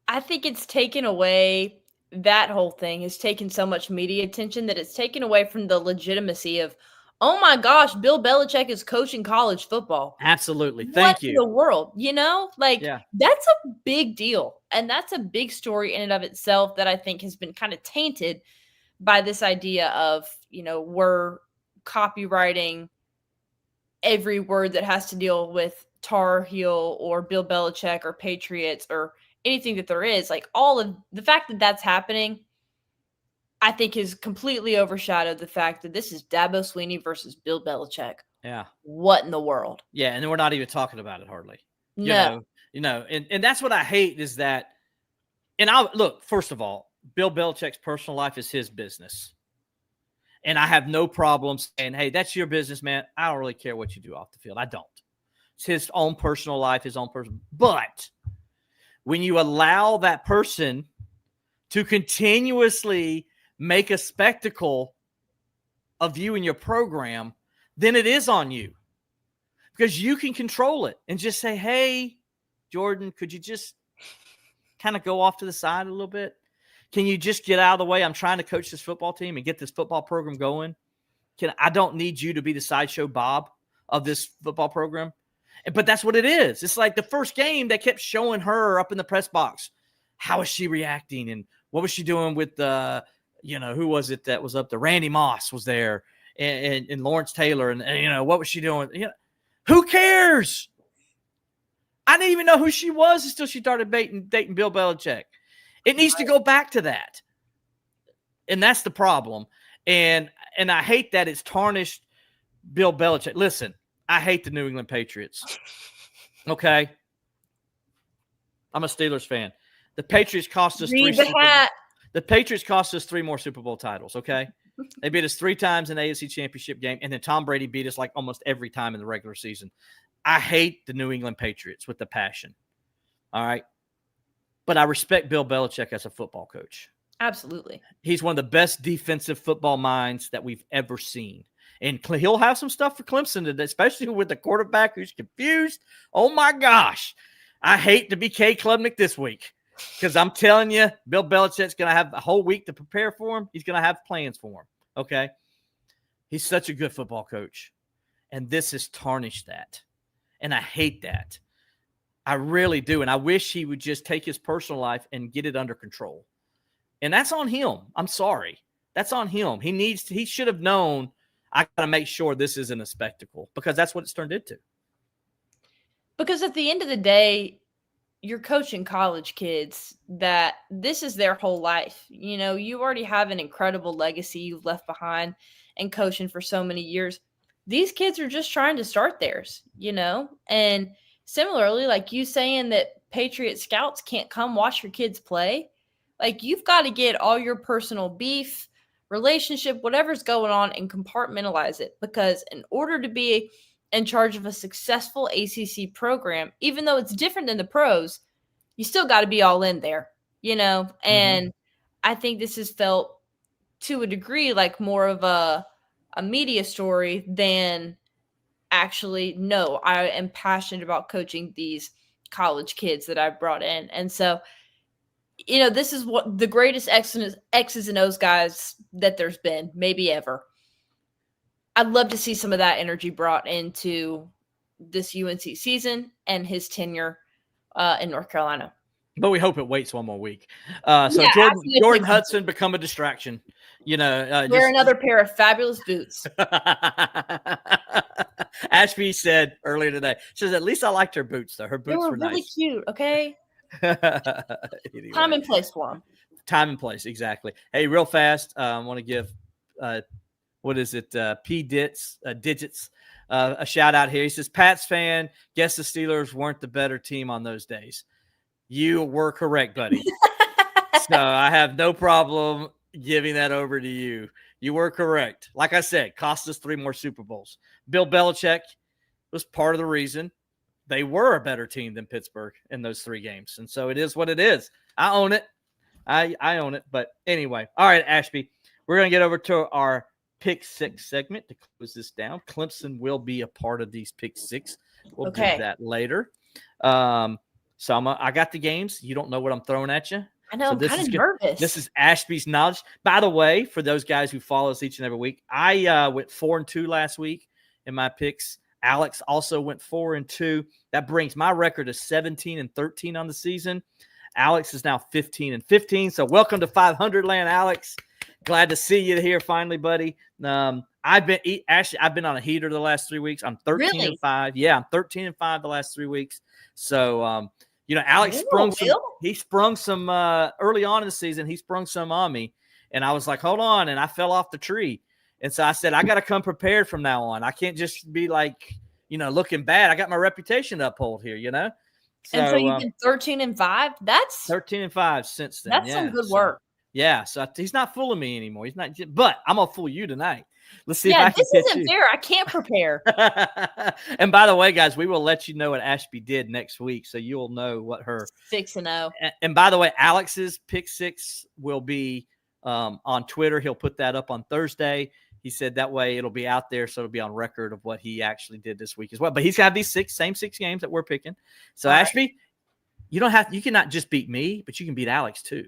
I think it's taken away, that whole thing has taken so much media attention that it's taken away from the legitimacy of, oh my gosh, Bill Belichick is coaching college football. Absolutely. Thank you. What in the world, you know? Like, Yeah. That's a big deal. And that's a big story in and of itself that I think has been kind of tainted by this idea of, you know, we're copywriting every word that has to deal with Tar Heel or Bill Belichick or Patriots or anything that there is. Like, all of the fact that that's happening, I think has completely overshadowed the fact that this is Dabo Swinney versus Bill Belichick. Yeah. What in the world? Yeah. And then we're not even talking about it hardly. No. You know, and that's what I hate is that, and I'll look, first of all, Bill Belichick's personal life is his business. And I have no problem saying, hey, that's your business, man. I don't really care what you do off the field. I don't. It's his own personal life, his own person. But when you allow that person to continuously make a spectacle of you and your program, then it is on you. Because you can control it and just say, hey, Jordan, could you just kind of go off to the side a little bit? Can you just get out of the way? I'm trying to coach this football team and get this football program going. I don't need you to be the sideshow Bob of this football program. But that's what it is. It's like the first game, they kept showing her up in the press box. How is she reacting? And what was she doing with you know, who was it that was up there? Randy Moss was there, and Lawrence Taylor. And, you know, what was she doing? You know, who cares? I didn't even know who she was until she started dating Bill Belichick. It needs to go back to that. And that's the problem. And I hate that it's tarnished Bill Belichick. Listen, I hate the New England Patriots. Okay? I'm a Steelers fan. The Patriots cost us The Patriots cost us 3 more Super Bowl titles, okay? They beat us 3 times in the AFC Championship game, and then Tom Brady beat us like almost every time in the regular season. I hate the New England Patriots with the passion. All right? But I respect Bill Belichick as a football coach. Absolutely. He's one of the best defensive football minds that we've ever seen. And he'll have some stuff for Clemson today, especially with the quarterback who's confused. Oh, my gosh. I hate to be Kate Klubnik this week because I'm telling you, Bill Belichick's going to have a whole week to prepare for him. He's going to have plans for him, okay? He's such a good football coach. And this has tarnished that. And I hate that. I really do. And I wish he would just take his personal life and get it under control. And that's on him. I'm sorry. That's on him. He should have known, I got to make sure this isn't a spectacle, because that's what it's turned into. Because at the end of the day, you're coaching college kids that this is their whole life. You know, you already have an incredible legacy you've left behind and coaching for so many years. These kids are just trying to start theirs, you know? And similarly, like you saying that Patriot scouts can't come watch your kids play, like you've got to get all your personal beef, relationship, whatever's going on, and compartmentalize it. Because in order to be in charge of a successful ACC program, even though it's different than the pros, you still got to be all in there, you know? And I think this is felt to a degree like more of a media story than actually, no, I am passionate about coaching these college kids that I've brought in. And so, you know, this is what the greatest X's and O's guys that there's been, maybe ever. I'd love to see some of that energy brought into this UNC season and his tenure in North Carolina. But we hope it waits one more week. So Jordan Hudson become a distraction. You know, wear another pair of fabulous boots. Ashby said earlier today, she says, at least I liked her boots, though. Her boots were really nice. Cute, okay? Anyway. Time and place for them. Time and place, exactly. Hey, real fast, I want to give what is it? P Digits a shout out here. He says, Pats fan, guess the Steelers weren't the better team on those days. You were correct, buddy. So I have no problem giving that over to you. You were correct. Like I said, cost us 3 more Super Bowls. Bill Belichick was part of the reason they were a better team than Pittsburgh in those 3 games. And so it is what it is. I own it. I own it. But anyway, all right, Ashby, we're going to get over to our Pick 6 segment to close this down. Clemson will be a part of these Pick 6. We'll do that later. So I got the games. You don't know what I'm throwing at you. I know, I'm kind of nervous. This is Ashby's knowledge. By the way, for those guys who follow us each and every week, I went 4-2 last week in my picks. Alex also went 4-2. That brings my record to 17-13 on the season. Alex is now 15-15. So welcome to 500 land, Alex. Glad to see you here finally, buddy. I've been on a heater the last 3 weeks. I'm 13-5. Yeah, I'm 13-5 the last 3 weeks. So, you know, Alex sprung some early on in the season. He sprung some on me, and I was like, hold on, and I fell off the tree. And so I said, I got to come prepared from now on. I can't just be like, you know, looking bad. I got my reputation to uphold here, you know. And so you've been 13-5. That's 13-5 since then. That's some good work. Yeah, so he's not fooling me anymore. He's not, but I'm gonna fool you tonight. Let's see if I can this catch isn't you. fair. I can't prepare. And by the way, guys, we will let you know what Ashby did next week, so you'll know what her 6-0. And by the way, Alex's Pick 6 will be on Twitter. He'll put that up on Thursday. He said that way it'll be out there, so it'll be on record of what he actually did this week as well. But he's got these same six games that we're picking. So all Ashby, right. You cannot just beat me, but you can beat Alex too.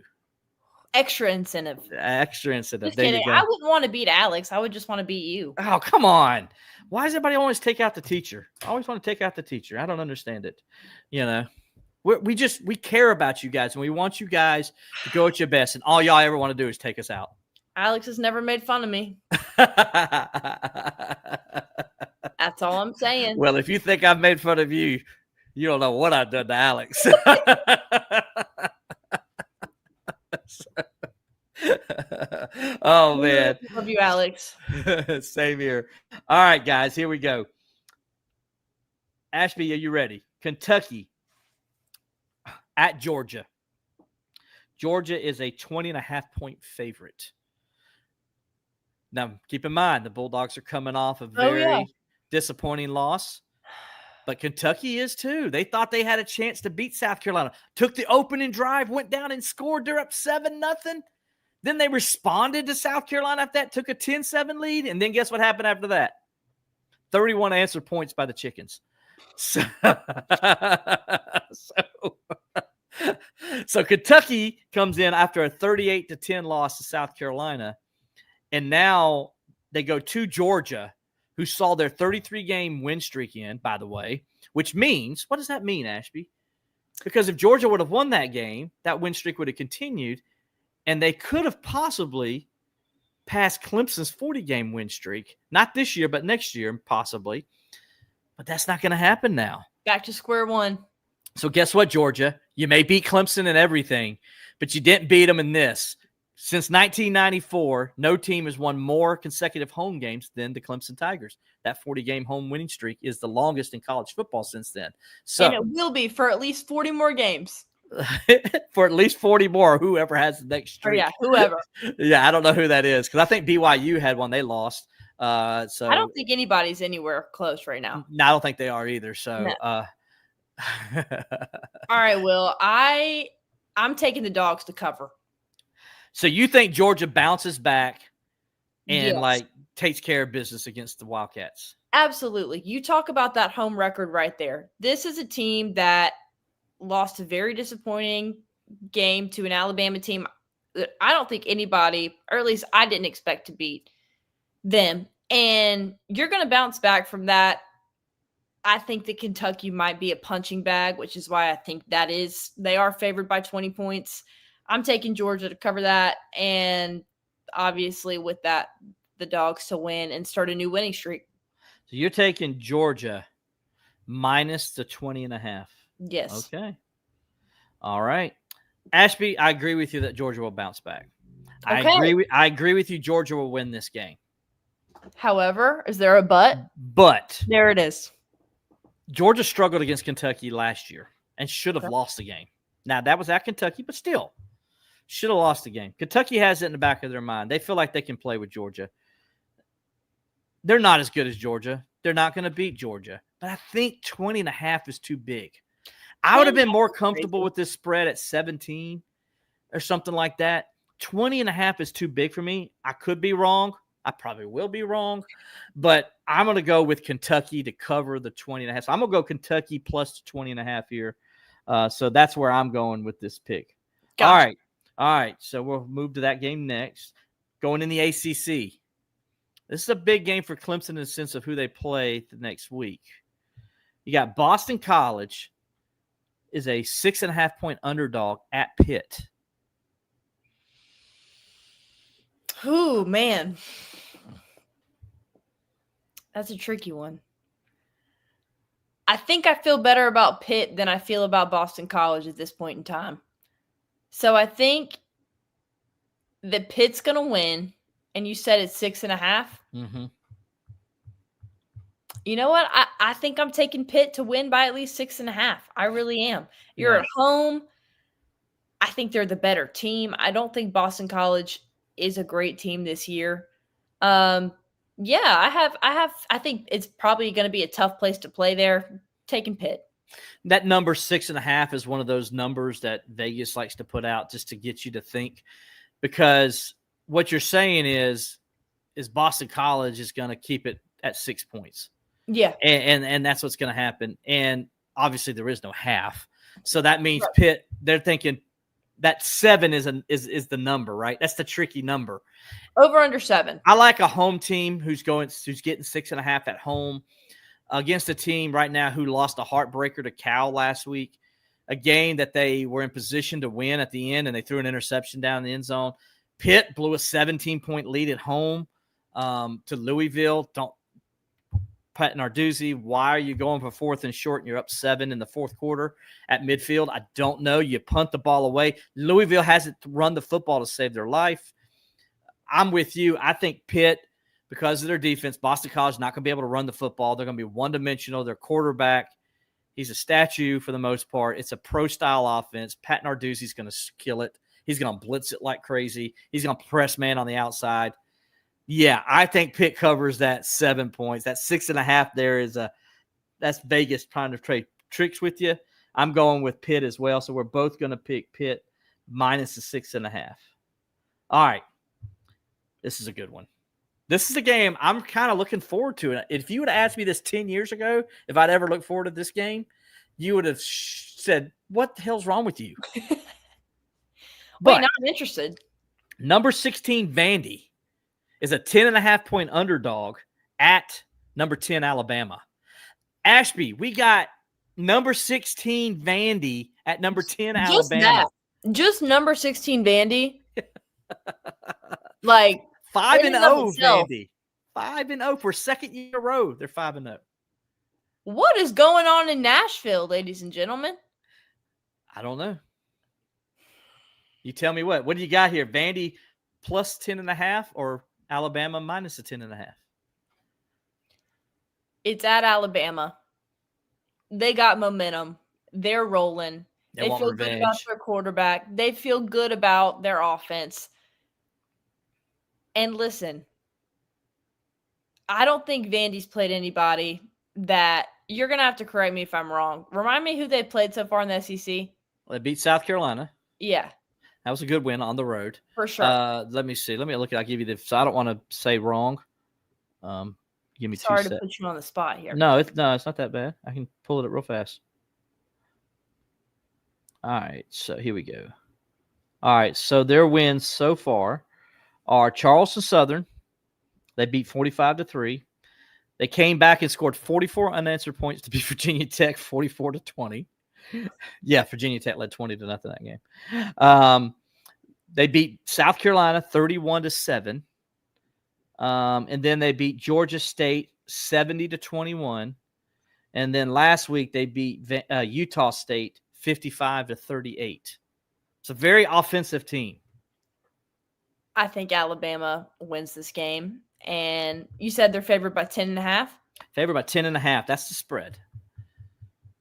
Extra incentive. Just there kidding. You go. I wouldn't want to beat Alex. I would just want to beat you. Oh, come on. Why does everybody always take out the teacher? I always want to take out the teacher. I don't understand it. You know, we care about you guys, and we want you guys to go at your best, and all y'all ever want to do is take us out. Alex has never made fun of me. That's all I'm saying. Well, if you think I've made fun of you, you don't know what I've done to Alex. Oh, man. Love you, Alex. Same here. All right, guys, here we go. Ashby, are you ready? Kentucky at Georgia. Georgia is a 20.5-point favorite. Now, keep in mind, the Bulldogs are coming off a very disappointing loss. But Kentucky is too. They thought they had a chance to beat South Carolina. Took the opening drive, went down and scored. They're up 7-0. Then they responded to South Carolina after that, took a 10-7 lead. And then guess what happened after that? 31 answer points by the Chickens. So Kentucky comes in after a 38-10 loss to South Carolina. And now they go to Georgia, who saw their 33-game win streak in, by the way, which means, what does that mean, Ashby? Because if Georgia would have won that game, that win streak would have continued, and they could have possibly passed Clemson's 40-game win streak. Not this year, but next year, possibly. But that's not going to happen now. Back to square one. So guess what, Georgia? You may beat Clemson in everything, but you didn't beat them in this. Since 1994, no team has won more consecutive home games than the Clemson Tigers. That 40-game home winning streak is the longest in college football since then. So, and it will be for at least 40 more games. for at least 40 more, whoever has the next streak. Or yeah, whoever. Yeah, I don't know who that is because I think BYU had one. They lost. So I don't think anybody's anywhere close right now. No, I don't think they are either. So, No. All right, Will. I'm taking the Dogs to cover. So you think Georgia bounces back and Yes. takes care of business against the Wildcats? Absolutely. You talk about that home record right there. This is a team that lost a very disappointing game to an Alabama team that I don't think anybody, or at least I didn't expect to beat them. And you're going to bounce back from that. I think that Kentucky might be a punching bag, which is why I think they are favored by 20 points. I'm taking Georgia to cover that. And obviously with that, the Dogs to win and start a new winning streak. So you're taking Georgia minus the 20.5. Yes. Okay. All right. Ashby, I agree with you that Georgia will bounce back. Okay. I agree with you. Georgia will win this game. However, is there a but? But There it is. Georgia struggled against Kentucky last year and should have lost the game. Now, that was at Kentucky, but still should have lost the game. Kentucky has it in the back of their mind. They feel like they can play with Georgia. They're not as good as Georgia. They're not going to beat Georgia. But I think 20.5 is too big. I would have been more comfortable with this spread at 17 or something like that. 20.5 is too big for me. I could be wrong. I probably will be wrong. But I'm going to go with Kentucky to cover the 20.5. So I'm going to go Kentucky plus 20.5 here. So that's where I'm going with this pick. Gotcha. All right. So we'll move to that game next. Going in the ACC. This is a big game for Clemson in the sense of who they play the next week. You got Boston College is a 6.5-point underdog at Pitt. Ooh, man. That's a tricky one. I think I feel better about Pitt than I feel about Boston College at this point in time. So I think that Pitt's going to win, and you said it's 6.5. Mm-hmm. You know what? I think I'm taking Pitt to win by at least 6.5. I really am. You're Yeah. at home. I think they're the better team. I don't think Boston College is a great team this year. Yeah, I think it's probably going to be a tough place to play there. Taking Pitt. That number 6.5 is one of those numbers that Vegas likes to put out just to get you to think, because what you're saying is Boston College is going to keep it at 6 points. Yeah. And that's what's going to happen. And obviously there is no half. So that means Pitt, they're thinking that 7 is the number, right? That's the tricky number. Over under 7. I like a home team who's getting 6.5 at home against a team right now who lost a heartbreaker to Cal last week, a game that they were in position to win at the end, and they threw an interception down the end zone. Pitt blew a 17-point lead at home to Louisville. Pat Narduzzi, why are you going for 4th and short and you're up 7 in the fourth quarter at midfield? I don't know. You punt the ball away. Louisville hasn't run the football to save their life. I'm with you. I think Pitt, because of their defense, Boston College is not going to be able to run the football. They're going to be one-dimensional. Their quarterback, he's a statue for the most part. It's a pro-style offense. Pat Narduzzi's going to kill it. He's going to blitz it like crazy. He's going to press man on the outside. Yeah, I think Pitt covers that 7 points. That 6.5 there that's Vegas trying to trade tricks with you. I'm going with Pitt as well. So we're both going to pick Pitt minus the 6.5. All right. This is a good one. This is a game I'm kind of looking forward to. If you would have asked me this 10 years ago, if I'd ever looked forward to this game, you would have said, what the hell's wrong with you? Wait, now I'm interested. Number 16, Vandy, is a 10.5-point underdog at number 10, Alabama. Ashby, we got number 16, Vandy, at number 10 Just Alabama. that. Just number 16 Vandy. Like 5-0 in and of itself. Vandy. 5-0 for second year in a row. They're 5-0. What is going on in Nashville, ladies and gentlemen? I don't know. You tell me what. What do you got here? Vandy plus 10.5 or Alabama minus a 10.5? It's at Alabama. They got momentum. They're rolling. They want feel good about revenge. their quarterback. They feel good about their offense. And listen, I don't think Vandy's played anybody that you're going to have to correct me if I'm wrong. Remind me who they played so far in the SEC. Well, they beat South Carolina. Yeah, That was a good win on the road. for sure. Let me see. Let me look. I'll give you the. So I don't want to say wrong. Give me Sorry 2 to seconds. put you on the spot here. No, it's not that bad. I can pull it up real fast. All right, so here we go. All right, so their wins so far are Charleston Southern. They beat 45-3. They came back and scored 44 unanswered points to beat Virginia Tech 44-20. Yeah, Virginia Tech led 20-0 that game. They beat South Carolina 31-7. And then they beat Georgia State 70-21. And then last week they beat Utah State 55-38. It's a very offensive team. I think Alabama wins this game. And you said they're favored by 10.5? Favored by 10.5. That's the spread.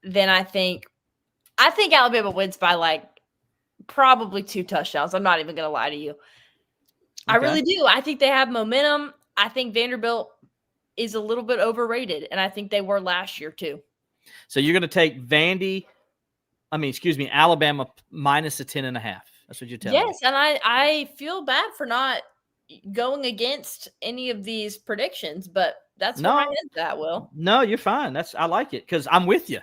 Then I think Alabama wins by like probably 2 touchdowns. I'm not even going to lie to you. I really do. I think they have momentum. I think Vanderbilt is a little bit overrated, and I think they were last year too. So you're going to take Alabama minus a 10.5. That's what you're telling me. Yes, and I feel bad for not going against any of these predictions, but that's where my head's at, Will. No, you're fine. I like it because I'm with you.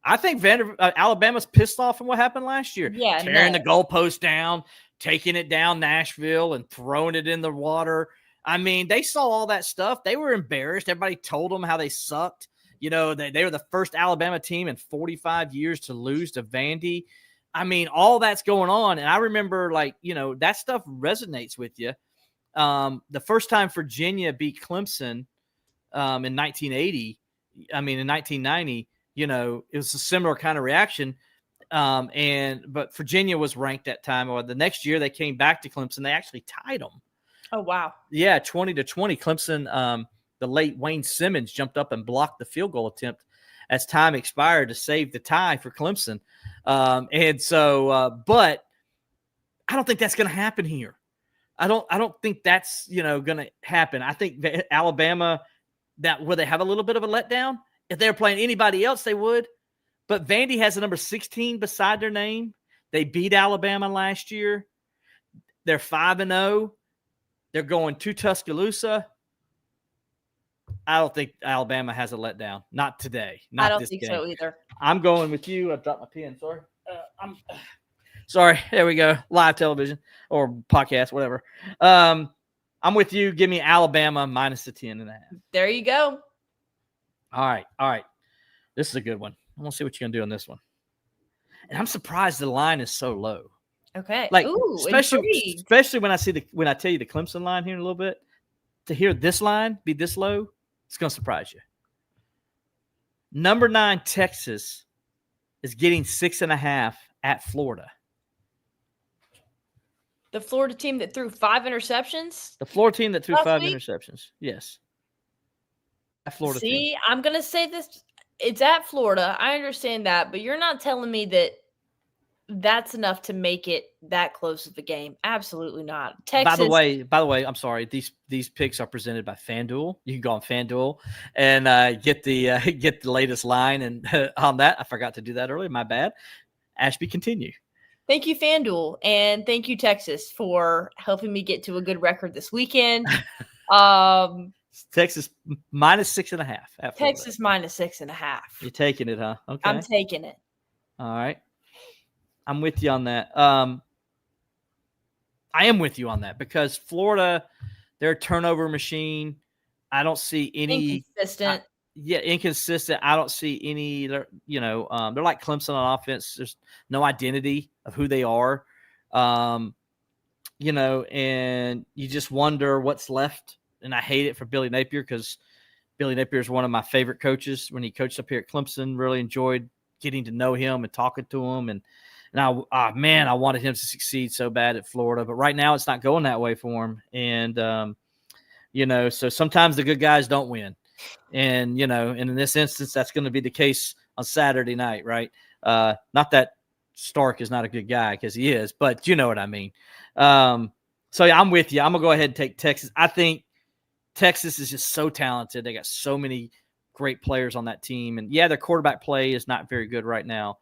I think Alabama's pissed off from what happened last year. Yeah, tearing the goalpost down, taking it down Nashville and throwing it in the water. I mean, they saw all that stuff. They were embarrassed. Everybody told them how they sucked. You know, they were the first Alabama team in 45 years to lose to Vandy. I mean, all that's going on. And I remember, that stuff resonates with you. The first time Virginia beat Clemson in 1980, in 1990, it was a similar kind of reaction. But Virginia was ranked that time. Or the next year they came back to Clemson. They actually tied them. Oh, wow. Yeah, 20-20. Clemson, the late Wayne Simmons jumped up and blocked the field goal attempt as time expired to save the tie for Clemson. But I don't think that's going to happen here. I don't think that's, going to happen. I think Alabama, where they have a little bit of a letdown, if they were playing anybody else, they would. But Vandy has a number 16 beside their name. They beat Alabama last year. They're 5-0. They're going to Tuscaloosa. I don't think Alabama has a letdown. Not today. Not I don't this think game. so either. I'm going with you. I dropped my pen. Sorry. Sorry. There we go. Live television or podcast, whatever. I'm with you. Give me Alabama minus the 10.5. There you go. All right. This is a good one. I want to see what you're going to do on this one. And I'm surprised the line is so low. Okay. Especially when I tell you the Clemson line here in a little bit, to hear this line be this low, it's going to surprise you. Number 9 Texas is getting 6.5 at Florida. The Florida team that threw 5 interceptions? The Florida team that threw last 5 week? interceptions. Yes. At Florida See, team. I'm going to say this. It's at Florida. I understand that, but you're not telling me that that's enough to make it that close of a game. Absolutely not. Texas. By the way, I'm sorry. These picks are presented by FanDuel. You can go on FanDuel and get the latest line. And on that, I forgot to do that earlier. My bad. Ashby, continue. Thank you, FanDuel, and thank you, Texas, for helping me get to a good record this weekend. Texas minus 6.5. At Florida. Texas minus 6.5. You're taking it, huh? Okay. I'm taking it. All right. I'm with you on that. I am with you on that because Florida, they're a turnover machine. I don't see any Inconsistent. inconsistent. I don't see any, they're like Clemson on offense. There's no identity of who they are. And you just wonder what's left. And I hate it for Billy Napier because Billy Napier is one of my favorite coaches. When he coached up here at Clemson, really enjoyed getting to know him and talking to him. And I wanted him to succeed so bad at Florida. But right now it's not going that way for him. And, so sometimes the good guys don't win. And, and in this instance, that's going to be the case on Saturday night, right? Not that Stark is not a good guy, because he is, but you know what I mean. So yeah, I'm with you. I'm going to go ahead and take Texas. I think Texas is just so talented. They got so many great players on that team. And yeah, their quarterback play is not very good right now,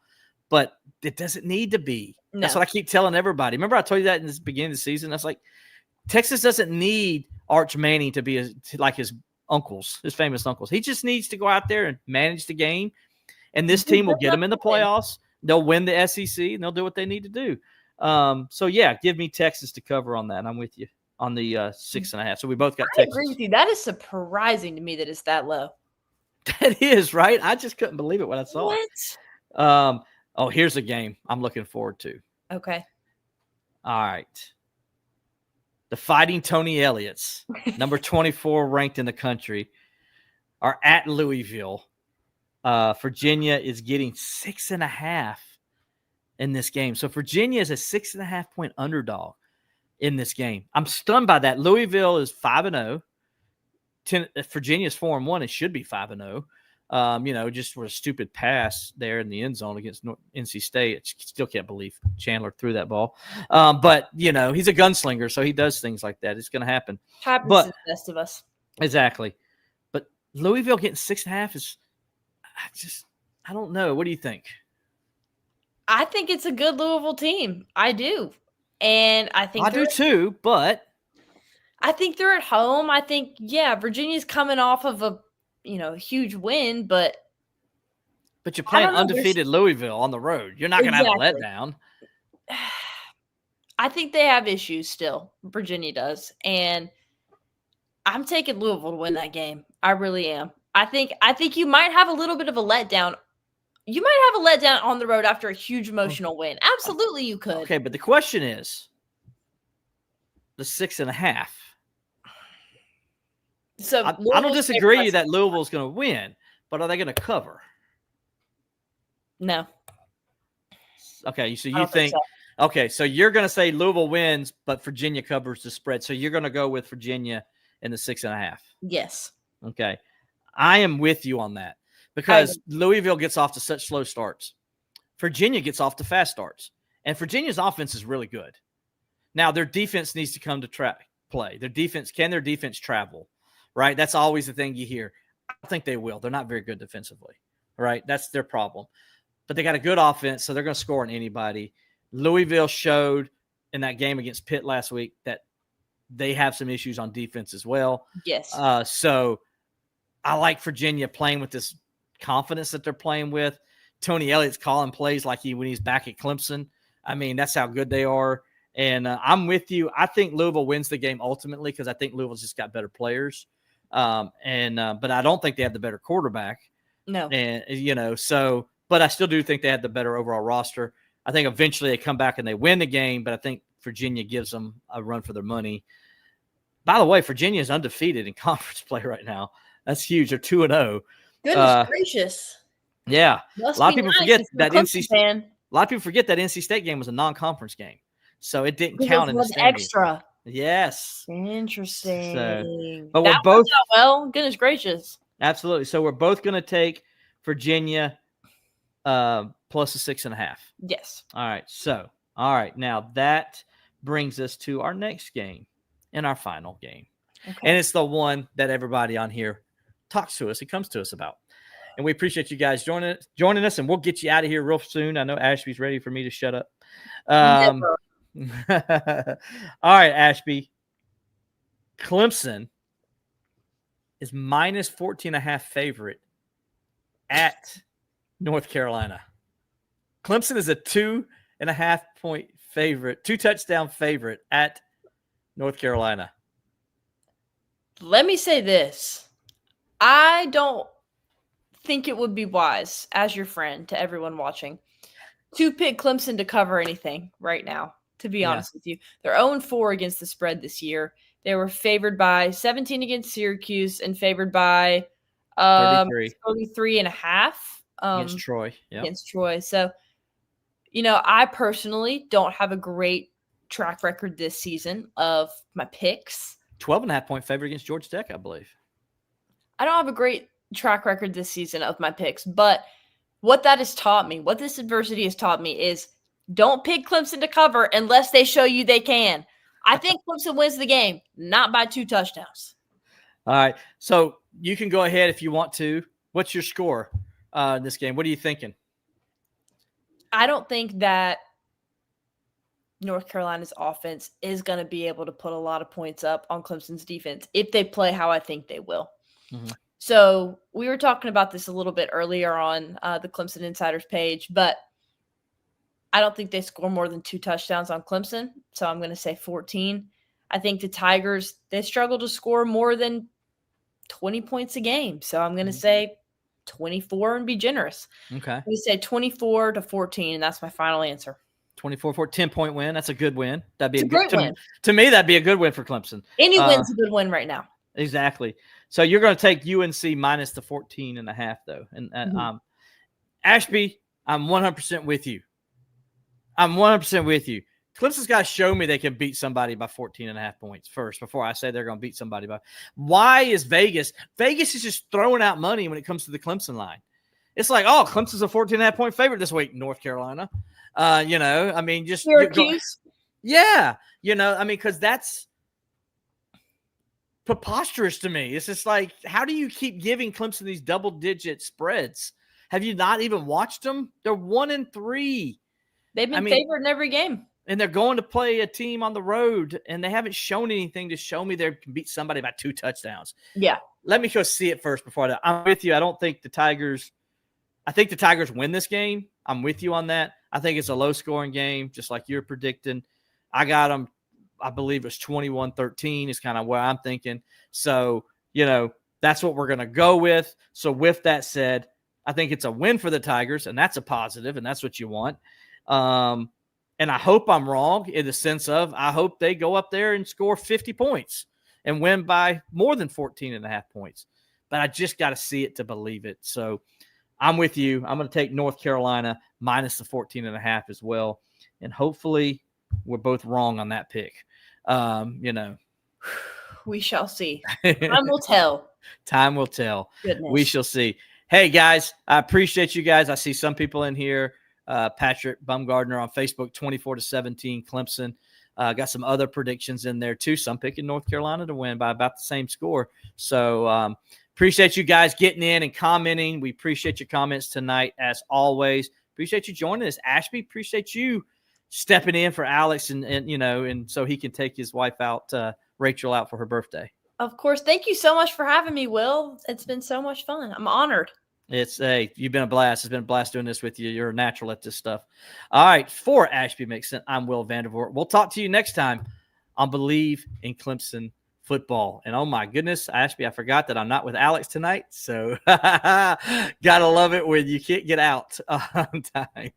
but it doesn't need to be. No. That's what I keep telling everybody. Remember I told you that in the beginning of the season? That's like, Texas doesn't need Arch Manning to be like his uncles, his famous uncles. He just needs to go out there and manage the game, and this team will get them in the playoffs. They'll win the SEC, and they'll do what they need to do. So yeah, give me Texas to cover on that. I'm with you on the 6.5. So we both got Texas. I agree with you. That is surprising to me that it's that low. That is, right? I just couldn't believe it when I saw it. Here's a game I'm looking forward to. Okay. All right. The Fighting Tony Elliots, number 24 ranked in the country, are at Louisville. Virginia is getting 6.5 in this game. So Virginia is a 6.5-point underdog in this game. I'm stunned by that. Louisville is 5-0. Virginia is 4-1. It should be 5-0. Just for a stupid pass there in the end zone against NC State. I still can't believe Chandler threw that ball. But he's a gunslinger, so he does things like that. It's going to happen. Happens to the best of us. Exactly. But Louisville getting 6.5 is, I don't know. What do you think? I think it's a good Louisville team. I do. And I think I do too, but I think they're at home. I think, Virginia's coming off of a huge win, but you're playing undefeated Louisville on the road. You're not going to have a letdown. I think they have issues still. Virginia does, and I'm taking Louisville to win that game. I really am. I think you might have a little bit of a letdown. You might have a letdown on the road after a huge emotional win. Absolutely, you could. Okay, but the question is the 6.5. So I don't disagree that Louisville's going to win, but are they going to cover? No. Okay, so you think so. Okay, so you're going to say Louisville wins, but Virginia covers the spread. So you're going to go with Virginia in the 6.5. Yes. Okay. I am with you on that because Louisville gets off to such slow starts. Virginia gets off to fast starts, and Virginia's offense is really good. Now their defense needs to come to play. Their defense travel? Right? That's always the thing you hear. I don't think they will. They're not very good defensively. Right? That's their problem. But they got a good offense, so they're going to score on anybody. Louisville showed in that game against Pitt last week that they have some issues on defense as well. Yes. So I like Virginia playing with this confidence that they're playing with. Tony Elliott's calling plays like when he's back at Clemson. I mean, that's how good they are. And I'm with you. I think Louisville wins the game ultimately because I think Louisville's just got better players. But I don't think they have the better quarterback. No. And, but I still do think they have the better overall roster. I think eventually they come back and they win the game, but I think Virginia gives them a run for their money. By the way, Virginia is undefeated in conference play right now. That's huge. They're 2-0. Goodness gracious. Yeah. A lot of people forget that NC State game was a non-conference game. So it didn't count in the standings. Extra. Yes. Interesting. But we're both goodness gracious. Absolutely. So we're both going to take Virginia plus a 6.5. Yes. All right. Now that brings us to our next game and our final game. Okay. And it's the one that everybody on here talks to us. It comes to us about. And we appreciate you guys joining us, and we'll get you out of here real soon. I know Ashby's ready for me to shut up. All right, Ashby. Clemson is minus 14.5 favorite at North Carolina. Clemson is a 2.5 point favorite, 2 touchdown favorite at North Carolina. Let me say this. I don't think it would be wise, as your friend to everyone watching, to pick Clemson to cover anything right now, to be honest with you. They're 0-4 against the spread this year. They were favored by 17 against Syracuse and favored by 33 and a half against Troy. Yeah. Against Troy. So, I personally don't have a great track record this season of my picks. 12.5-point favorite against Georgia Tech, I believe. I don't have a great track record this season of my picks, but what that has taught me, what this adversity has taught me is don't pick Clemson to cover unless they show you they can. I think Clemson wins the game, not by 2 touchdowns. All right. So you can go ahead if you want to. What's your score in this game? What are you thinking? I don't think that North Carolina's offense is going to be able to put a lot of points up on Clemson's defense if they play how I think they will. Mm-hmm. So we were talking about this a little bit earlier on the Clemson Insiders page, but I don't think they score more than 2 touchdowns on Clemson. So I'm going to say 14. I think the Tigers, they struggle to score more than 20 points a game. So I'm going to say 24 and be generous. Okay. I'm going to say 24-14, and that's my final answer. 24 for a 10-point win. That's a good win. That'd be a great win. To me, that'd be a good win for Clemson. Any win's a good win right now. Exactly. So you're going to take UNC minus the 14.5, though. And Ashby, I'm 100% with you. I'm 100% with you. Clemson's got to show me they can beat somebody by 14.5 points first before I say they're going to beat somebody by. Why is Vegas? Vegas is just throwing out money when it comes to the Clemson line. It's like, oh, Clemson's a 14.5-point favorite this week. North Carolina. Just Syracuse. Because that's preposterous to me. It's just like, how do you keep giving Clemson these double-digit spreads? Have you not even watched them? They're 1-3. They've been favored in every game. And they're going to play a team on the road, and they haven't shown anything to show me they can beat somebody by 2 touchdowns. Yeah. Let me go see it first before that. I'm with you. I think the Tigers win this game. I'm with you on that. I think it's a low-scoring game, just like you're predicting. I got them, I believe it's 21-13 is kind of where I'm thinking. So, that's what we're going to go with. So with that said, I think it's a win for the Tigers, and that's a positive, and that's what you want. And I hope I'm wrong in the sense of I hope they go up there and score 50 points and win by more than 14.5 points. But I just got to see it to believe it. So I'm with you. I'm going to take North Carolina minus the 14.5 as well. And hopefully we're both wrong on that pick. We shall see. Time will tell. Time will tell. Goodness. We shall see. Hey, guys, I appreciate you guys. I see some people in here. Patrick Bumgardner on Facebook, 24-17 Clemson. Got some other predictions in there too. Some picking North Carolina to win by about the same score. So appreciate you guys getting in and commenting. We appreciate your comments tonight as always. Appreciate you joining us. Ashby, appreciate you stepping in for Alex and so he can take his wife out, Rachel, out for her birthday. Of course. Thank you so much for having me, Will. It's been so much fun. I'm honored. You've been a blast. It's been a blast doing this with you. You're a natural at this stuff. All right. For Ashby Mixon, I'm Will Vandervort. We'll talk to you next time on Believe in Clemson Football. And oh my goodness, Ashby, I forgot that I'm not with Alex tonight. So gotta love it when you can't get out on time.